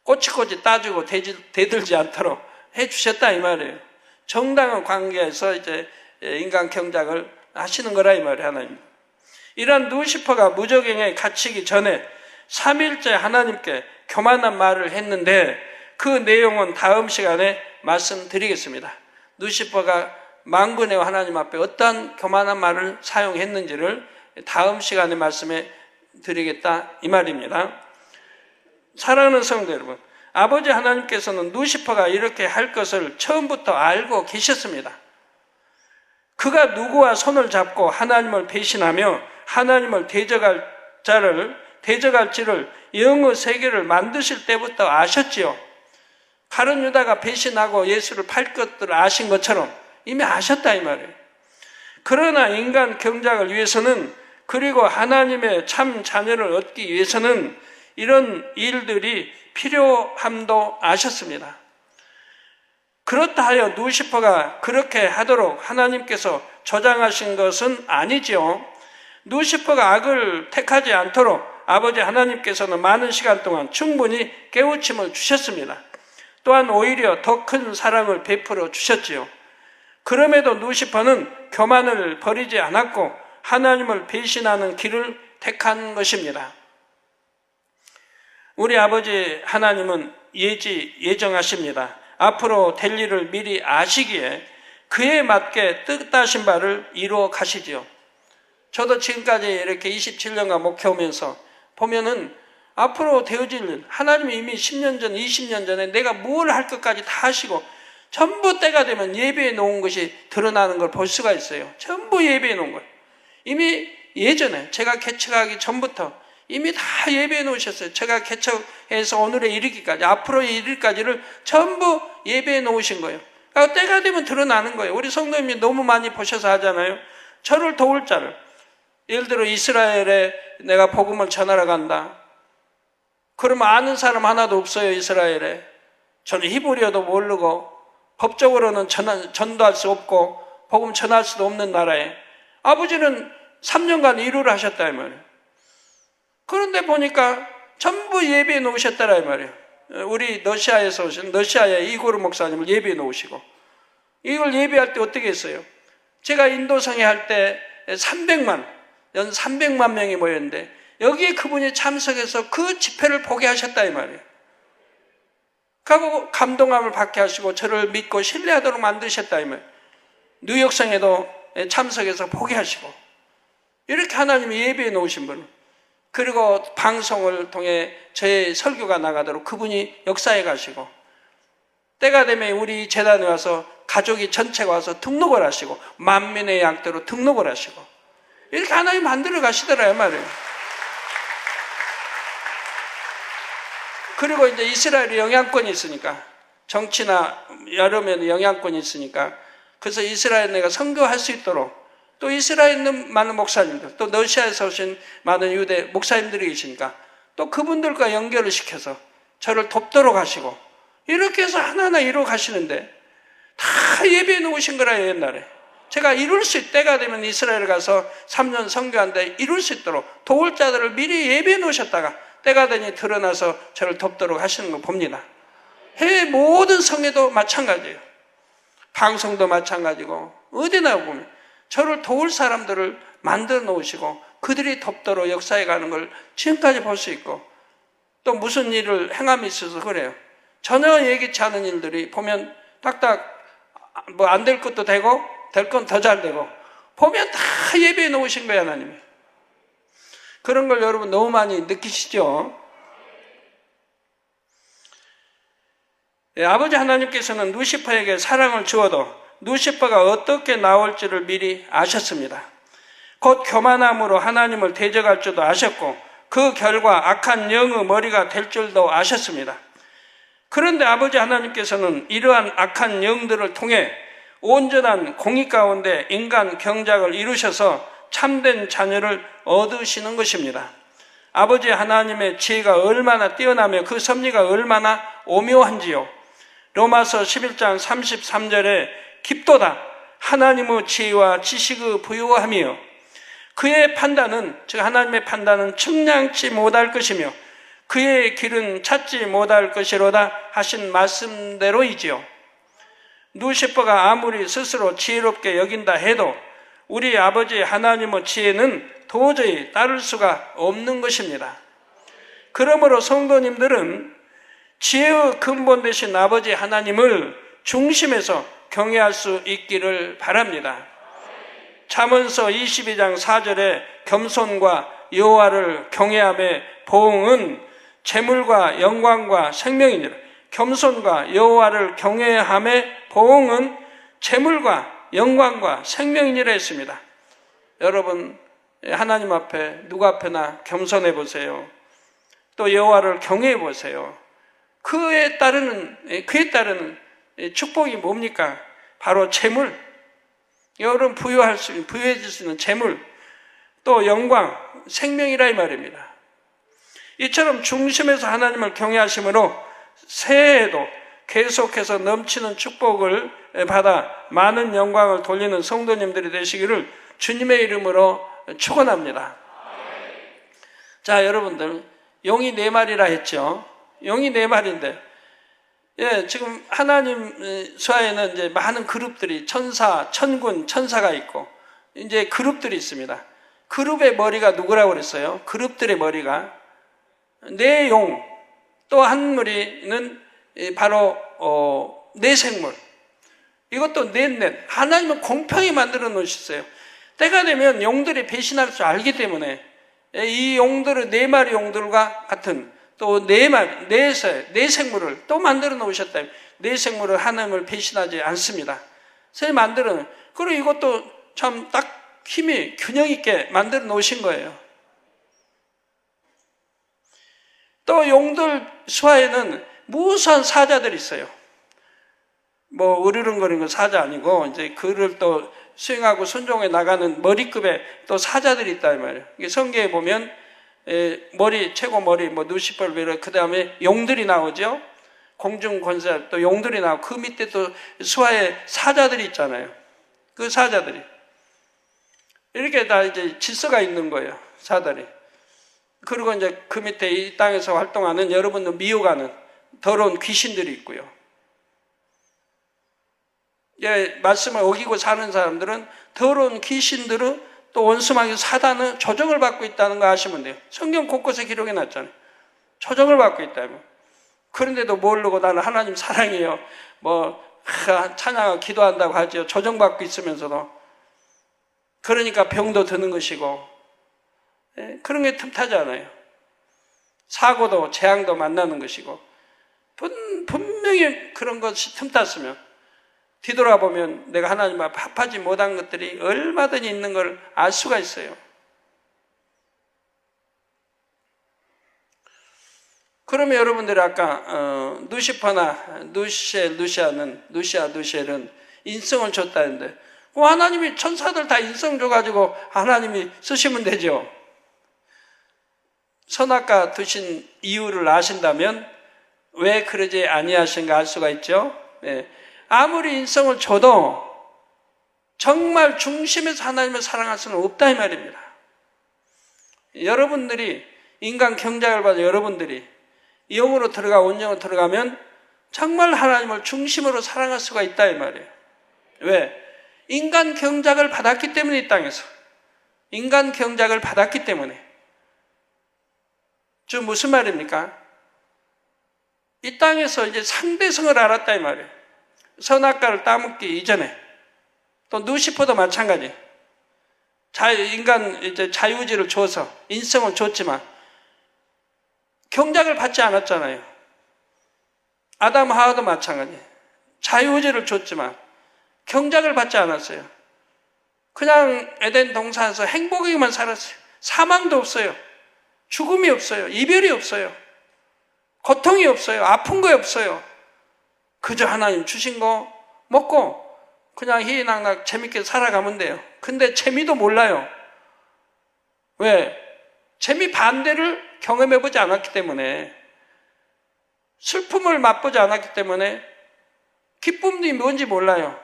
꼬치꼬치 따지고 대들지 않도록 해 주셨다 이 말이에요. 정당한 관계에서 이제 인간 경작을 하시는 거라 이 말이에요, 하나님. 이런 누시퍼가 무저갱에 갇히기 전에 3일째 하나님께 교만한 말을 했는데 그 내용은 다음 시간에 말씀드리겠습니다. 누시퍼가 만군의 하나님 앞에 어떤 교만한 말을 사용했는지를 다음 시간에 말씀해 드리겠다 이 말입니다. 사랑하는 성도 여러분, 아버지 하나님께서는 누시퍼가 이렇게 할 것을 처음부터 알고 계셨습니다. 그가 누구와 손을 잡고 하나님을 배신하며 하나님을 대적할지를 영의 세계를 만드실 때부터 아셨지요. 가룟 유다가 배신하고 예수를 팔 것들을 아신 것처럼 이미 아셨다 이 말이에요. 그러나 인간 경작을 위해서는, 그리고 하나님의 참 자녀를 얻기 위해서는 이런 일들이 필요함도 아셨습니다. 그렇다 하여 누시퍼가 그렇게 하도록 하나님께서 조장하신 것은 아니지요. 누시퍼가 악을 택하지 않도록 아버지 하나님께서는 많은 시간 동안 충분히 깨우침을 주셨습니다. 또한 오히려 더 큰 사랑을 베풀어 주셨지요. 그럼에도 누시퍼는 교만을 버리지 않았고 하나님을 배신하는 길을 택한 것입니다. 우리 아버지 하나님은 예정하십니다. 앞으로 될 일을 미리 아시기에 그에 맞게 뜻하신 바를 이루어 가시지요. 저도 지금까지 이렇게 27년간 목회하면서 보면은 앞으로 되어질 일, 하나님이 이미 10년 전, 20년 전에 내가 뭘 할 것까지 다 하시고 전부 때가 되면 예배해 놓은 것이 드러나는 걸 볼 수가 있어요. 전부 예배해 놓은 거예요. 이미 예전에 제가 개척하기 전부터 이미 다 예배해 놓으셨어요. 제가 개척해서 오늘에 이르기까지, 앞으로의 이르기까지를 전부 예배해 놓으신 거예요. 그러니까 때가 되면 드러나는 거예요. 우리 성도님이 너무 많이 보셔서 하잖아요. 저를 도울 자를, 예를 들어 이스라엘에 내가 복음을 전하러 간다. 그러면 아는 사람 하나도 없어요, 이스라엘에. 저는 히브리어도 모르고 법적으로는 전도할 수 없고 복음 전할 수도 없는 나라에 아버지는 3년간 일을 하셨다 이 말이에요. 그런데 보니까 전부 예배해 놓으셨더라 이 말이에요. 우리 러시아에서 오신 러시아의 이고르 목사님을 예배해 놓으시고, 이걸 예배할 때 어떻게 했어요? 제가 인도성에 할 때 300만 명이 모였는데 여기에 그분이 참석해서 그 집회를 보게 하셨다 이 말이에요. 그리고 감동함을 받게 하시고 저를 믿고 신뢰하도록 만드셨다 이 말이에요. 뉴욕성에도 참석해서 보게 하시고, 이렇게 하나님이 예배해 놓으신 분, 그리고 방송을 통해 저의 설교가 나가도록 그분이 역사해 가시고, 때가 되면 우리 재단에 와서 가족이 전체가 와서 등록을 하시고 만민의 약대로 등록을 하시고, 이렇게 하나님 만들어 가시더라 이 말이에요. 그리고 이제 이스라엘이 영향권이 있으니까, 정치나 여러 면에 영향권이 있으니까, 그래서 이스라엘 내가 선교할 수 있도록, 또 이스라엘에 있는 많은 목사님들, 또 러시아에서 오신 많은 유대 목사님들이 계시니까 또 그분들과 연결을 시켜서 저를 돕도록 하시고, 이렇게 해서 하나하나 이루어 가시는데 다 예배해 놓으신 거라요. 옛날에 제가 이룰 수 있을 때가 되면 이스라엘 가서 3년 선교한데 이룰 수 있도록 도울 자들을 미리 예배해 놓으셨다가 때가 되니 드러나서 저를 돕도록 하시는 거 봅니다. 해외 모든 성에도 마찬가지예요. 방송도 마찬가지고, 어디나 보면 저를 도울 사람들을 만들어 놓으시고 그들이 돕도록 역사해 가는 걸 지금까지 볼 수 있고, 또 무슨 일을 행함이 있어서 그래요. 전혀 예기치 않은 일들이 보면 딱딱 뭐 안 될 것도 되고 될 건 더 잘 되고, 보면 다 예배해 놓으신 거예요, 하나님이. 그런 걸 여러분 너무 많이 느끼시죠? 아버지 하나님께서는 루시퍼에게 사랑을 주어도 루시퍼가 어떻게 나올지를 미리 아셨습니다. 곧 교만함으로 하나님을 대적할 줄도 아셨고 그 결과 악한 영의 머리가 될 줄도 아셨습니다. 그런데 아버지 하나님께서는 이러한 악한 영들을 통해 온전한 공의 가운데 인간 경작을 이루셔서 참된 자녀를 얻으시는 것입니다. 아버지 하나님의 지혜가 얼마나 뛰어나며 그 섭리가 얼마나 오묘한지요. 로마서 11장 33절에 깊도다 하나님의 지혜와 지식의 부유함이요 그의 판단은, 즉 하나님의 판단은 측량치 못할 것이며 그의 길은 찾지 못할 것이로다 하신 말씀대로이지요. 루시퍼가 아무리 스스로 지혜롭게 여긴다 해도 우리 아버지 하나님의 지혜는 도저히 따를 수가 없는 것입니다. 그러므로 성도님들은 지혜의 근본 되신 아버지 하나님을 중심에서 경외할 수 있기를 바랍니다. 잠언서 22장 4절에 겸손과 여호와를 경외함의 보응은 재물과 영광과 생명이니라. 겸손과 여호와를 경외함의 보응은 재물과 영광과 생명이니라 했습니다. 여러분, 하나님 앞에 누구 앞에나 겸손해 보세요. 또 여호와를 경외해 보세요. 그에 따르는 축복이 뭡니까? 바로 재물. 여러분 부유해질 수 있는 재물, 또 영광, 생명이라 이 말입니다. 이처럼 중심에서 하나님을 경외하심으로 새해에도 계속해서 넘치는 축복을 받아 많은 영광을 돌리는 성도님들이 되시기를 주님의 이름으로 축원합니다. 자, 여러분들, 용이 4마리라 했죠. 용이 4마리인데, 지금 하나님 수하에는 이제 많은 그룹들이 천사, 천군, 천사가 있고 이제 그룹들이 있습니다. 그룹의 머리가 누구라고 그랬어요? 그룹들의 머리가 4용, 또 한 무리는 바로 4생물. 이것도 넷. 하나님은 공평히 만들어 놓으셨어요. 때가 되면 용들이 배신할 줄 알기 때문에 이 용들을 4마리 용들과 같은 또 4생물을 또 만들어 놓으셨다. 4생물을 하나님을 배신하지 않습니다. 새 만들어 놓은. 그리고 이것도 참 딱 힘이 균형 있게 만들어 놓으신 거예요. 또 용들 수하에는 무수한 사자들이 있어요. 뭐 으르렁거리는 건 사자 아니고 이제 그를 또 수행하고 순종해 나가는 머리급의 또 사자들이 있다 이 말이에요. 성경에 보면 머리, 최고 머리, 뭐 누시퍼, 그 다음에 용들이 나오죠. 공중 권세, 또 용들이 나오고, 그 밑에 또 수하의 사자들이 있잖아요. 그 사자들이. 이렇게 다 이제 질서가 있는 거예요, 사들이. 그리고 이제 그 밑에 이 땅에서 활동하는 여러분들 미혹하는 더러운 귀신들이 있고요. 예, 말씀을 어기고 사는 사람들은 더러운 귀신들은 또 원수마귀 사단은 조정을 받고 있다는 거 아시면 돼요. 성경 곳곳에 기록해 놨잖아요. 조정을 받고 있다고. 그런데도 모르고 나는 하나님 사랑해요. 찬양하고 기도한다고 하죠. 조정받고 있으면서도. 그러니까 병도 드는 것이고, 예, 그런 게 틈타지 않아요. 사고도 재앙도 만나는 것이고, 분명히 그런 것이 틈탔으면 뒤돌아보면 내가 하나님 앞에 합하지 못한 것들이 얼마든지 있는 걸 알 수가 있어요. 그러면 여러분들이 아까 누시퍼나 누시아는 인성을 줬다는데 하나님이 천사들 다 인성 줘가지고 하나님이 쓰시면 되죠. 선악과 드신 이유를 아신다면 왜 그러지 아니하신가 알 수가 있죠. 네. 아무리 인성을 줘도 정말 중심에서 하나님을 사랑할 수는 없다 이 말입니다. 여러분들이 인간 경작을 받아 여러분들이 영으로 들어가 온영으로 들어가면 정말 하나님을 중심으로 사랑할 수가 있다 이 말이에요. 왜? 인간 경작을 받았기 때문에 이 땅에서 인간 경작을 받았기 때문에. 저 무슨 말입니까? 이 땅에서 이제 상대성을 알았다 이 말이에요. 선악과를 따먹기 이전에 또 누시퍼도 마찬가지. 인간 이제 자유의지를 줘서 인성을 줬지만 경작을 받지 않았잖아요. 아담 하와도 마찬가지. 자유의지를 줬지만 경작을 받지 않았어요. 그냥 에덴 동산에서 행복하게만 살았어요. 사망도 없어요. 죽음이 없어요. 이별이 없어요. 고통이 없어요. 아픈 거 없어요. 그저 하나님 주신 거 먹고 그냥 희희낙낙 재밌게 살아가면 돼요. 근데 재미도 몰라요. 왜? 재미 반대를 경험해보지 않았기 때문에, 슬픔을 맛보지 않았기 때문에 기쁨이 뭔지 몰라요.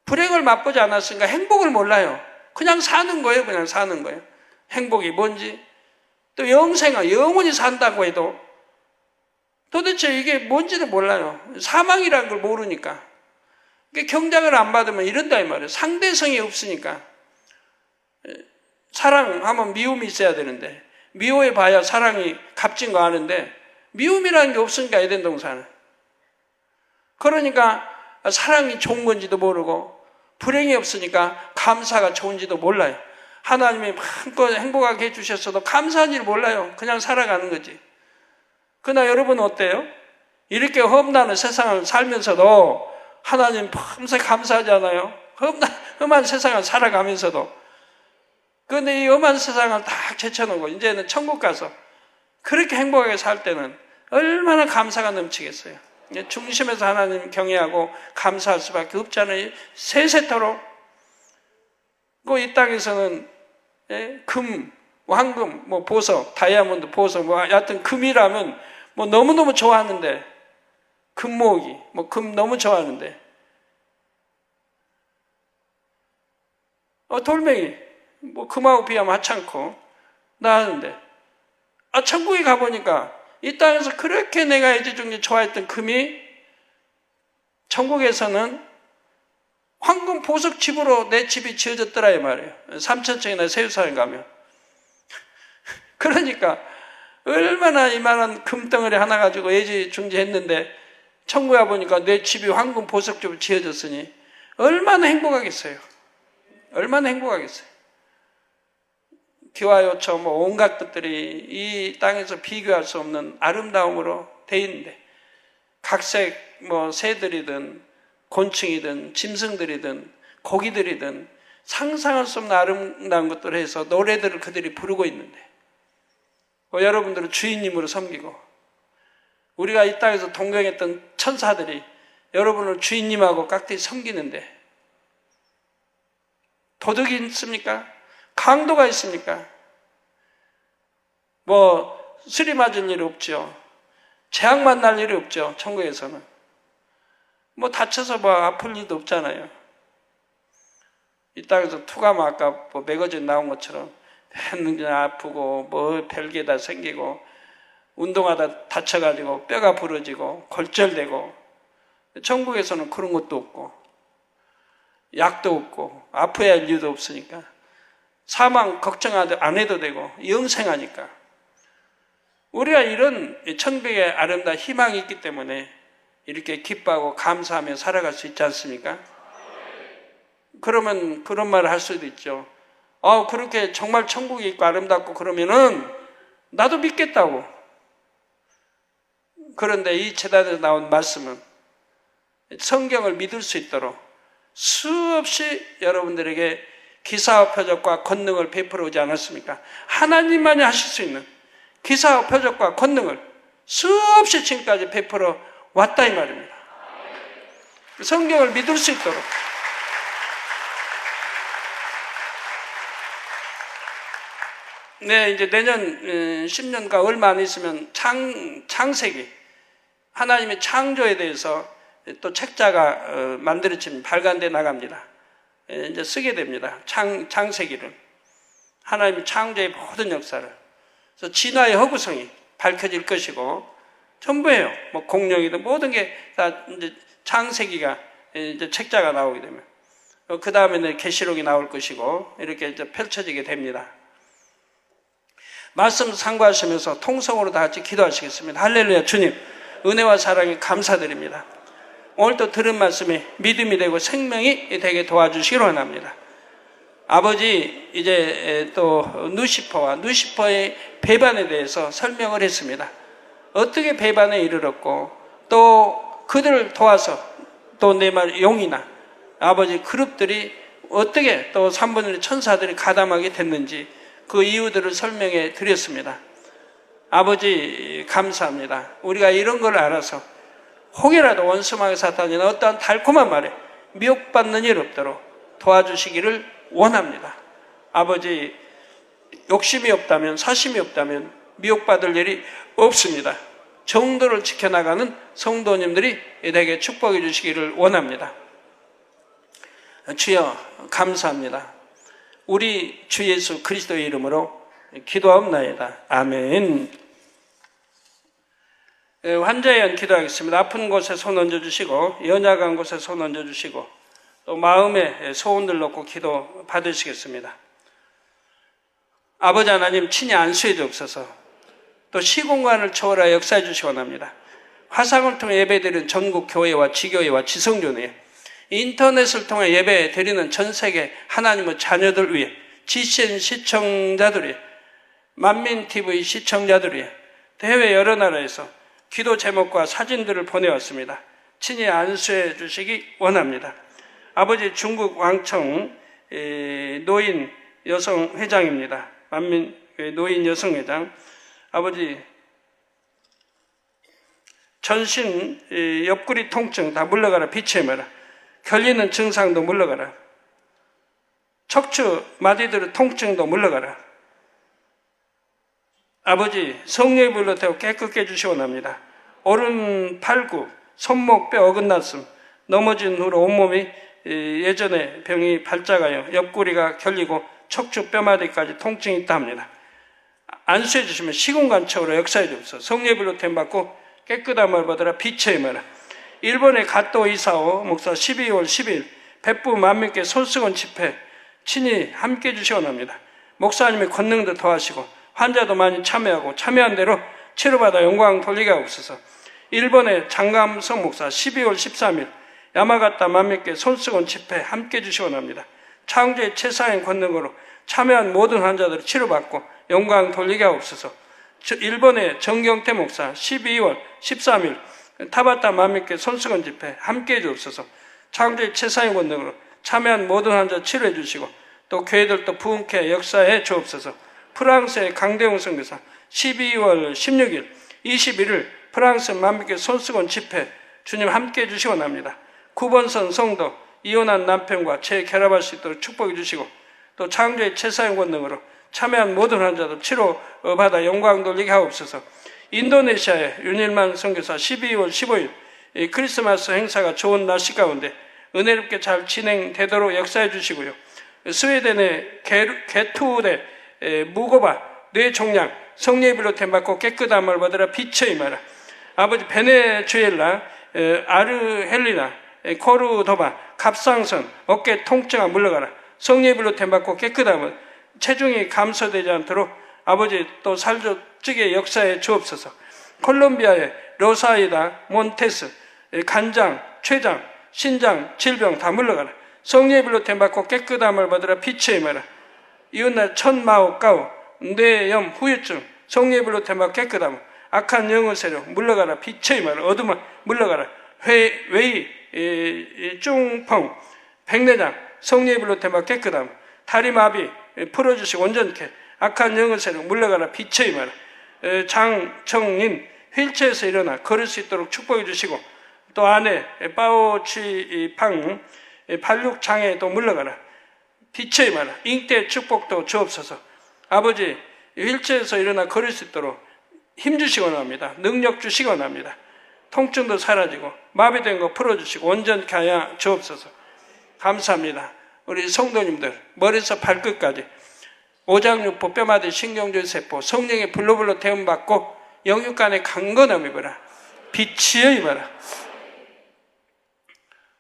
불행을 맛보지 않았으니까 행복을 몰라요. 그냥 사는 거예요. 그냥 사는 거예요. 행복이 뭔지. 또 영생아, 영원히 산다고 해도 도대체 이게 뭔지를 몰라요. 사망이라는 걸 모르니까. 경작을 안 받으면 이런다 이 말이에요. 상대성이 없으니까. 사랑하면 미움이 있어야 되는데 미워해 봐야 사랑이 값진 거 아는데 미움이라는 게 없으니까 에덴 동산은. 그러니까 사랑이 좋은 건지도 모르고 불행이 없으니까 감사가 좋은지도 몰라요. 하나님이 마음껏 행복하게 해주셨어도 감사한지를 몰라요. 그냥 살아가는 거지. 그러나 여러분은 어때요? 이렇게 험난한 세상을 살면서도 하나님 밤새 감사하잖아요. 험한 세상을 살아가면서도. 그런데 이 험한 세상을 다 제쳐놓고 이제는 천국 가서 그렇게 행복하게 살 때는 얼마나 감사가 넘치겠어요. 중심에서 하나님 경외하고 감사할 수밖에 없잖아요. 세세토록. 이 땅에서는 금, 황금, 보석, 다이아몬드, 보석, 여하튼 금이라면 너무너무 좋아하는데, 금모으기, 금 너무 좋아하는데, 돌멩이, 금하고 비하면 하찮고, 나하는데, 천국에 가보니까, 이 땅에서 그렇게 내가 애지중지 좋아했던 금이, 천국에서는 황금 보석 집으로 내 집이 지어졌더라 이 말이에요. 3,000층이나 세우사에 가면. 그러니까 얼마나 이만한 금덩어리 하나 가지고 애지중지했는데 천국에 와보니까 내 집이 황금 보석 집으로 지어졌으니 얼마나 행복하겠어요. 얼마나 행복하겠어요. 기와요처 온갖 것들이 이 땅에서 비교할 수 없는 아름다움으로 돼 있는데 각색 새들이든 곤충이든 짐승들이든 고기들이든 상상할 수 없는 아름다운 것들을 해서 노래들을 그들이 부르고 있는데 여러분들은 주인님으로 섬기고 우리가 이 땅에서 동경했던 천사들이 여러분을 주인님하고 깍듯이 섬기는데 도덕이 있습니까? 강도가 있습니까? 뭐 쓰리 맞을 일이 없죠. 재앙 만날 일이 없죠. 천국에서는. 뭐 다쳐서 뭐 아플 일도 없잖아요. 이 땅에서 투가 아까 뭐 매거진 나온 것처럼 맨날 아프고 뭐 별게다 생기고 운동하다 다쳐가지고 뼈가 부러지고 골절되고, 천국에서는 그런 것도 없고 약도 없고 아파야 할 이유도 없으니까 사망 걱정 안 해도 되고 영생하니까. 우리가 이런 천국의 아름다운 희망이 있기 때문에 이렇게 기뻐하고 감사하며 살아갈 수 있지 않습니까? 그러면 그런 말을 할 수도 있죠. 그렇게 정말 천국이 있고 아름답고 그러면은 나도 믿겠다고. 그런데 이 재단에서 나온 말씀은 성경을 믿을 수 있도록 수없이 여러분들에게 기사와 표적과 권능을 베풀어 오지 않았습니까? 하나님만이 하실 수 있는 기사와 표적과 권능을 수없이 지금까지 베풀어 왔다 이 말입니다. 성경을 믿을 수 있도록. 네, 이제 내년 10년과 얼마 안 있으면 창세기, 하나님의 창조에 대해서 또 책자가 만들어지면 발간돼 나갑니다. 이제 쓰게 됩니다. 창세기를. 하나님의 창조의 모든 역사를. 그래서 진화의 허구성이 밝혀질 것이고, 전부예요. 뭐 공룡이든 모든 게 다 이제 창세기가 이제 책자가 나오게 되면. 그 다음에는 계시록이 나올 것이고, 이렇게 이제 펼쳐지게 됩니다. 말씀 상고하시면서 통성으로 다 같이 기도하시겠습니다. 할렐루야. 주님, 은혜와 사랑에 감사드립니다. 오늘 또 들은 말씀이 믿음이 되고 생명이 되게 도와주시기 원합니다. 아버지, 이제 또 누시퍼의 배반에 대해서 설명을 했습니다. 어떻게 배반에 이르렀고, 또 그들을 도와서 또 내 말 용이나 아버지 그룹들이 어떻게 또 3분의 1 천사들이 가담하게 됐는지 그 이유들을 설명해 드렸습니다. 아버지 감사합니다. 우리가 이런 걸 알아서 혹이라도 원수마귀 사탄이나 어떠한 달콤한 말에 미혹받는 일 없도록 도와주시기를 원합니다. 아버지, 욕심이 없다면, 사심이 없다면 미혹받을 일이 없습니다. 정도를 지켜나가는 성도님들이 되게 축복해 주시기를 원합니다. 주여 감사합니다. 우리 주 예수 그리스도의 이름으로 기도하옵나이다. 아멘. 환자의 기도하겠습니다. 아픈 곳에 손 얹어주시고, 연약한 곳에 손 얹어주시고, 또 마음에 소원들 놓고 기도 받으시겠습니다. 아버지 하나님 친히 안수해 주옵소서. 또 시공간을 초월하여 역사해 주시기 원합니다. 화상을 통해 예배드리는 전국 교회와 지교회와 지성교회, 인터넷을 통해 예배 드리는 전 세계 하나님의 자녀들 위해, GCN 시청자들 위해, 만민TV 시청자들 위해 해외 여러 나라에서 기도 제목과 사진들을 보내왔습니다. 친히 안수해 주시기 원합니다. 아버지, 중국 왕청 노인 여성회장입니다. 만민 노인 여성회장. 아버지, 전신 옆구리 통증 다 물러가라. 빛의 마라. 결리는 증상도 물러가라. 척추 마디들의 통증도 물러가라. 아버지, 성령의 불로 태워 깨끗게 해주시기 원합니다. 오른 팔굽, 손목 뼈 어긋났음, 넘어진 후로 온몸이 예전에 병이 발작하여 옆구리가 결리고 척추 뼈마디까지 통증이 있다 합니다. 안수해 주시면 시공간척으로 역사해 주옵소서. 성령의 불로 태움 받고 깨끗함을 받으라. 빛의 마라. 일본의 가토 이사오 목사 12월 10일 백부 만민께 손수건 집회 친히 함께 해주시기 원합니다. 목사님의 권능도 더하시고 환자도 많이 참여하고 참여한 대로 치료받아 영광 돌리게 하옵소서. 일본의 장감성 목사 12월 13일 야마가타 만민께 손수건 집회 함께 해주시기 원합니다. 창조의 최상의 권능으로 참여한 모든 환자들을 치료받고 영광 돌리게 하옵소서. 일본의 정경태 목사 12월 13일 타바타 만민께 손수건 집회 함께 해주옵소서. 창조의 최상의 권능으로 참여한 모든 환자 치료해 주시고 또 교회들도 부흥케 역사해 주옵소서. 프랑스의 강대웅 선교사 12월 16일 21일 프랑스 만민께 손수건 집회 주님 함께 해주시기 원합니다. 9번선 성도 이혼한 남편과 재결합할 수 있도록 축복해 주시고 또 창조의 최상의 권능으로 참여한 모든 환자들 치료받아 영광 돌리게 하옵소서. 인도네시아의 윤일만 선교사 12월 15일 크리스마스 행사가 좋은 날씨 가운데 은혜롭게 잘 진행되도록 역사해 주시고요. 스웨덴의 게투데 무고바 뇌종양 성령의 불로 템받고 깨끗함을 받으라 빛의 임하라. 아버지 베네수엘라 아르헬리나 코르도바 갑상선 어깨 통증아 물러가라. 성령의 불로 템받고 깨끗함을 체중이 감소되지 않도록 아버지 또 살조직의 역사에 주옵소서. 콜롬비아의 로사이다 몬테스 간장 췌장 신장 질병 다 물러가라. 성령의 불로 템받고 깨끗함을 받으라 빛의 임하라. 이웃날 천마오까오 뇌염 후유증 성령의 불로 템받고 깨끗함을 악한 영의 세력 물러가라 빛의 임하라. 어둠아 물러가라. 외이 중펑 백내장 성령의 불로 템받고 깨끗함을 다리마비 풀어주시고 온전케 악한 영의 세력 물러가라 빛의 임하라. 장청인 휠체어에서 일어나 걸을 수 있도록 축복해 주시고 또 아내 빠오치팡 발육장애도 물러가라 빛의 임하라. 잉태 축복도 주옵소서. 아버지 휠체어에서 일어나 걸을 수 있도록 힘 주시기 원합니다. 능력 주시기 원합니다. 통증도 사라지고 마비된 거 풀어주시고 온전케 하여 주옵소서. 감사합니다. 우리 성도님들 머리에서 발끝까지 오장육부 뼈마디 신경줄 세포 성령의 불로불로 태움받고 영육간의 강건함 입어라. 빛이여 입어라.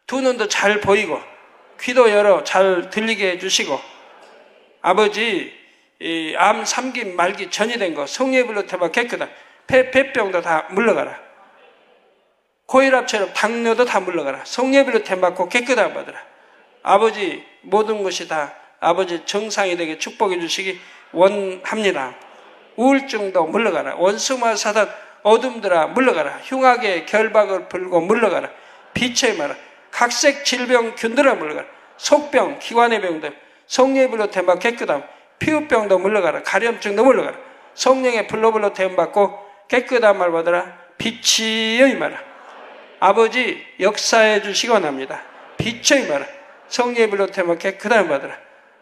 두 눈도 잘 보이고 귀도 열어 잘 들리게 해주시고 아버지 암 3기 말기 전이 된 거 성령의 불로 태워 깨끗한 폐병도 다 물러가라. 고혈압처럼 당뇨도 다 물러가라. 성령의 불로 태워받고 깨끗한 받으라. 아버지 모든 것이 다 아버지 정상이 되게 축복해 주시기 원합니다. 우울증도 물러가라. 원수마 사단 어둠들아 물러가라. 흉악의 결박을 불고 물러가라. 빛의 임하라. 각색 질병 균들아 물러가라. 속병 기관의 병들 성령의 불로 태움받고 깨끗함 피부병도 물러가라. 가려움증도 물러가라. 성령의 불로 태움받고 깨끗함을 받으라. 빛이여 임하라. 아버지 역사해 주시기 원합니다. 빛의 임하라. 성령의 불로 태움받고 깨끗함을 받으라.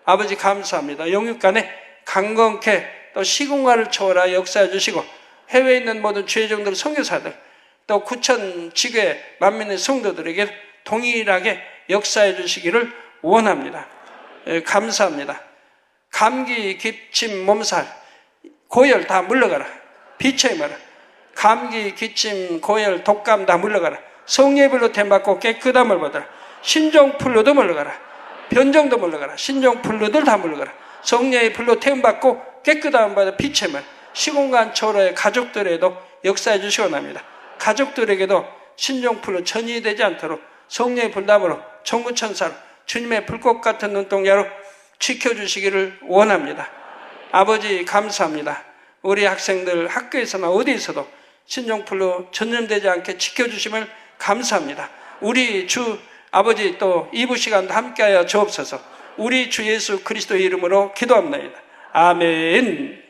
아버지 감사합니다. 영육간에 강건케 또 시공간을 초월하여 역사해 주시고 해외에 있는 모든 주의종들 선교사들 또 구천 지교의 만민의 성도들에게 동일하게 역사해 주시기를 원합니다. 감사합니다. 감기, 기침, 몸살, 고열 다 물러가라. 빛의 임하라. 감기, 기침, 고열, 독감 다 물러가라. 성령의 불로 태움받고 깨끗함을 받아라. 신종플루도 물러가라. 변종도 물러가라. 신종플루들 다 물러가라. 성령의 불로 태움받고 깨끗함을 받아 빛의 임하라. 시공간 초월의 가족들에도 역사해 주시기 원합니다. 가족들에게도 신종플루 전이 되지 않도록 성령의 불담으로 천구천사로 주님의 불꽃 같은 눈동자로 지켜주시기를 원합니다. 아버지 감사합니다. 우리 학생들 학교에서나 어디에서도 신종플루 전염되지 않게 지켜주심을 감사합니다. 우리 주 아버지 또 2부 시간도 함께하여 주옵소서. 우리 주 예수 그리스도의 이름으로 기도합니다. 아멘.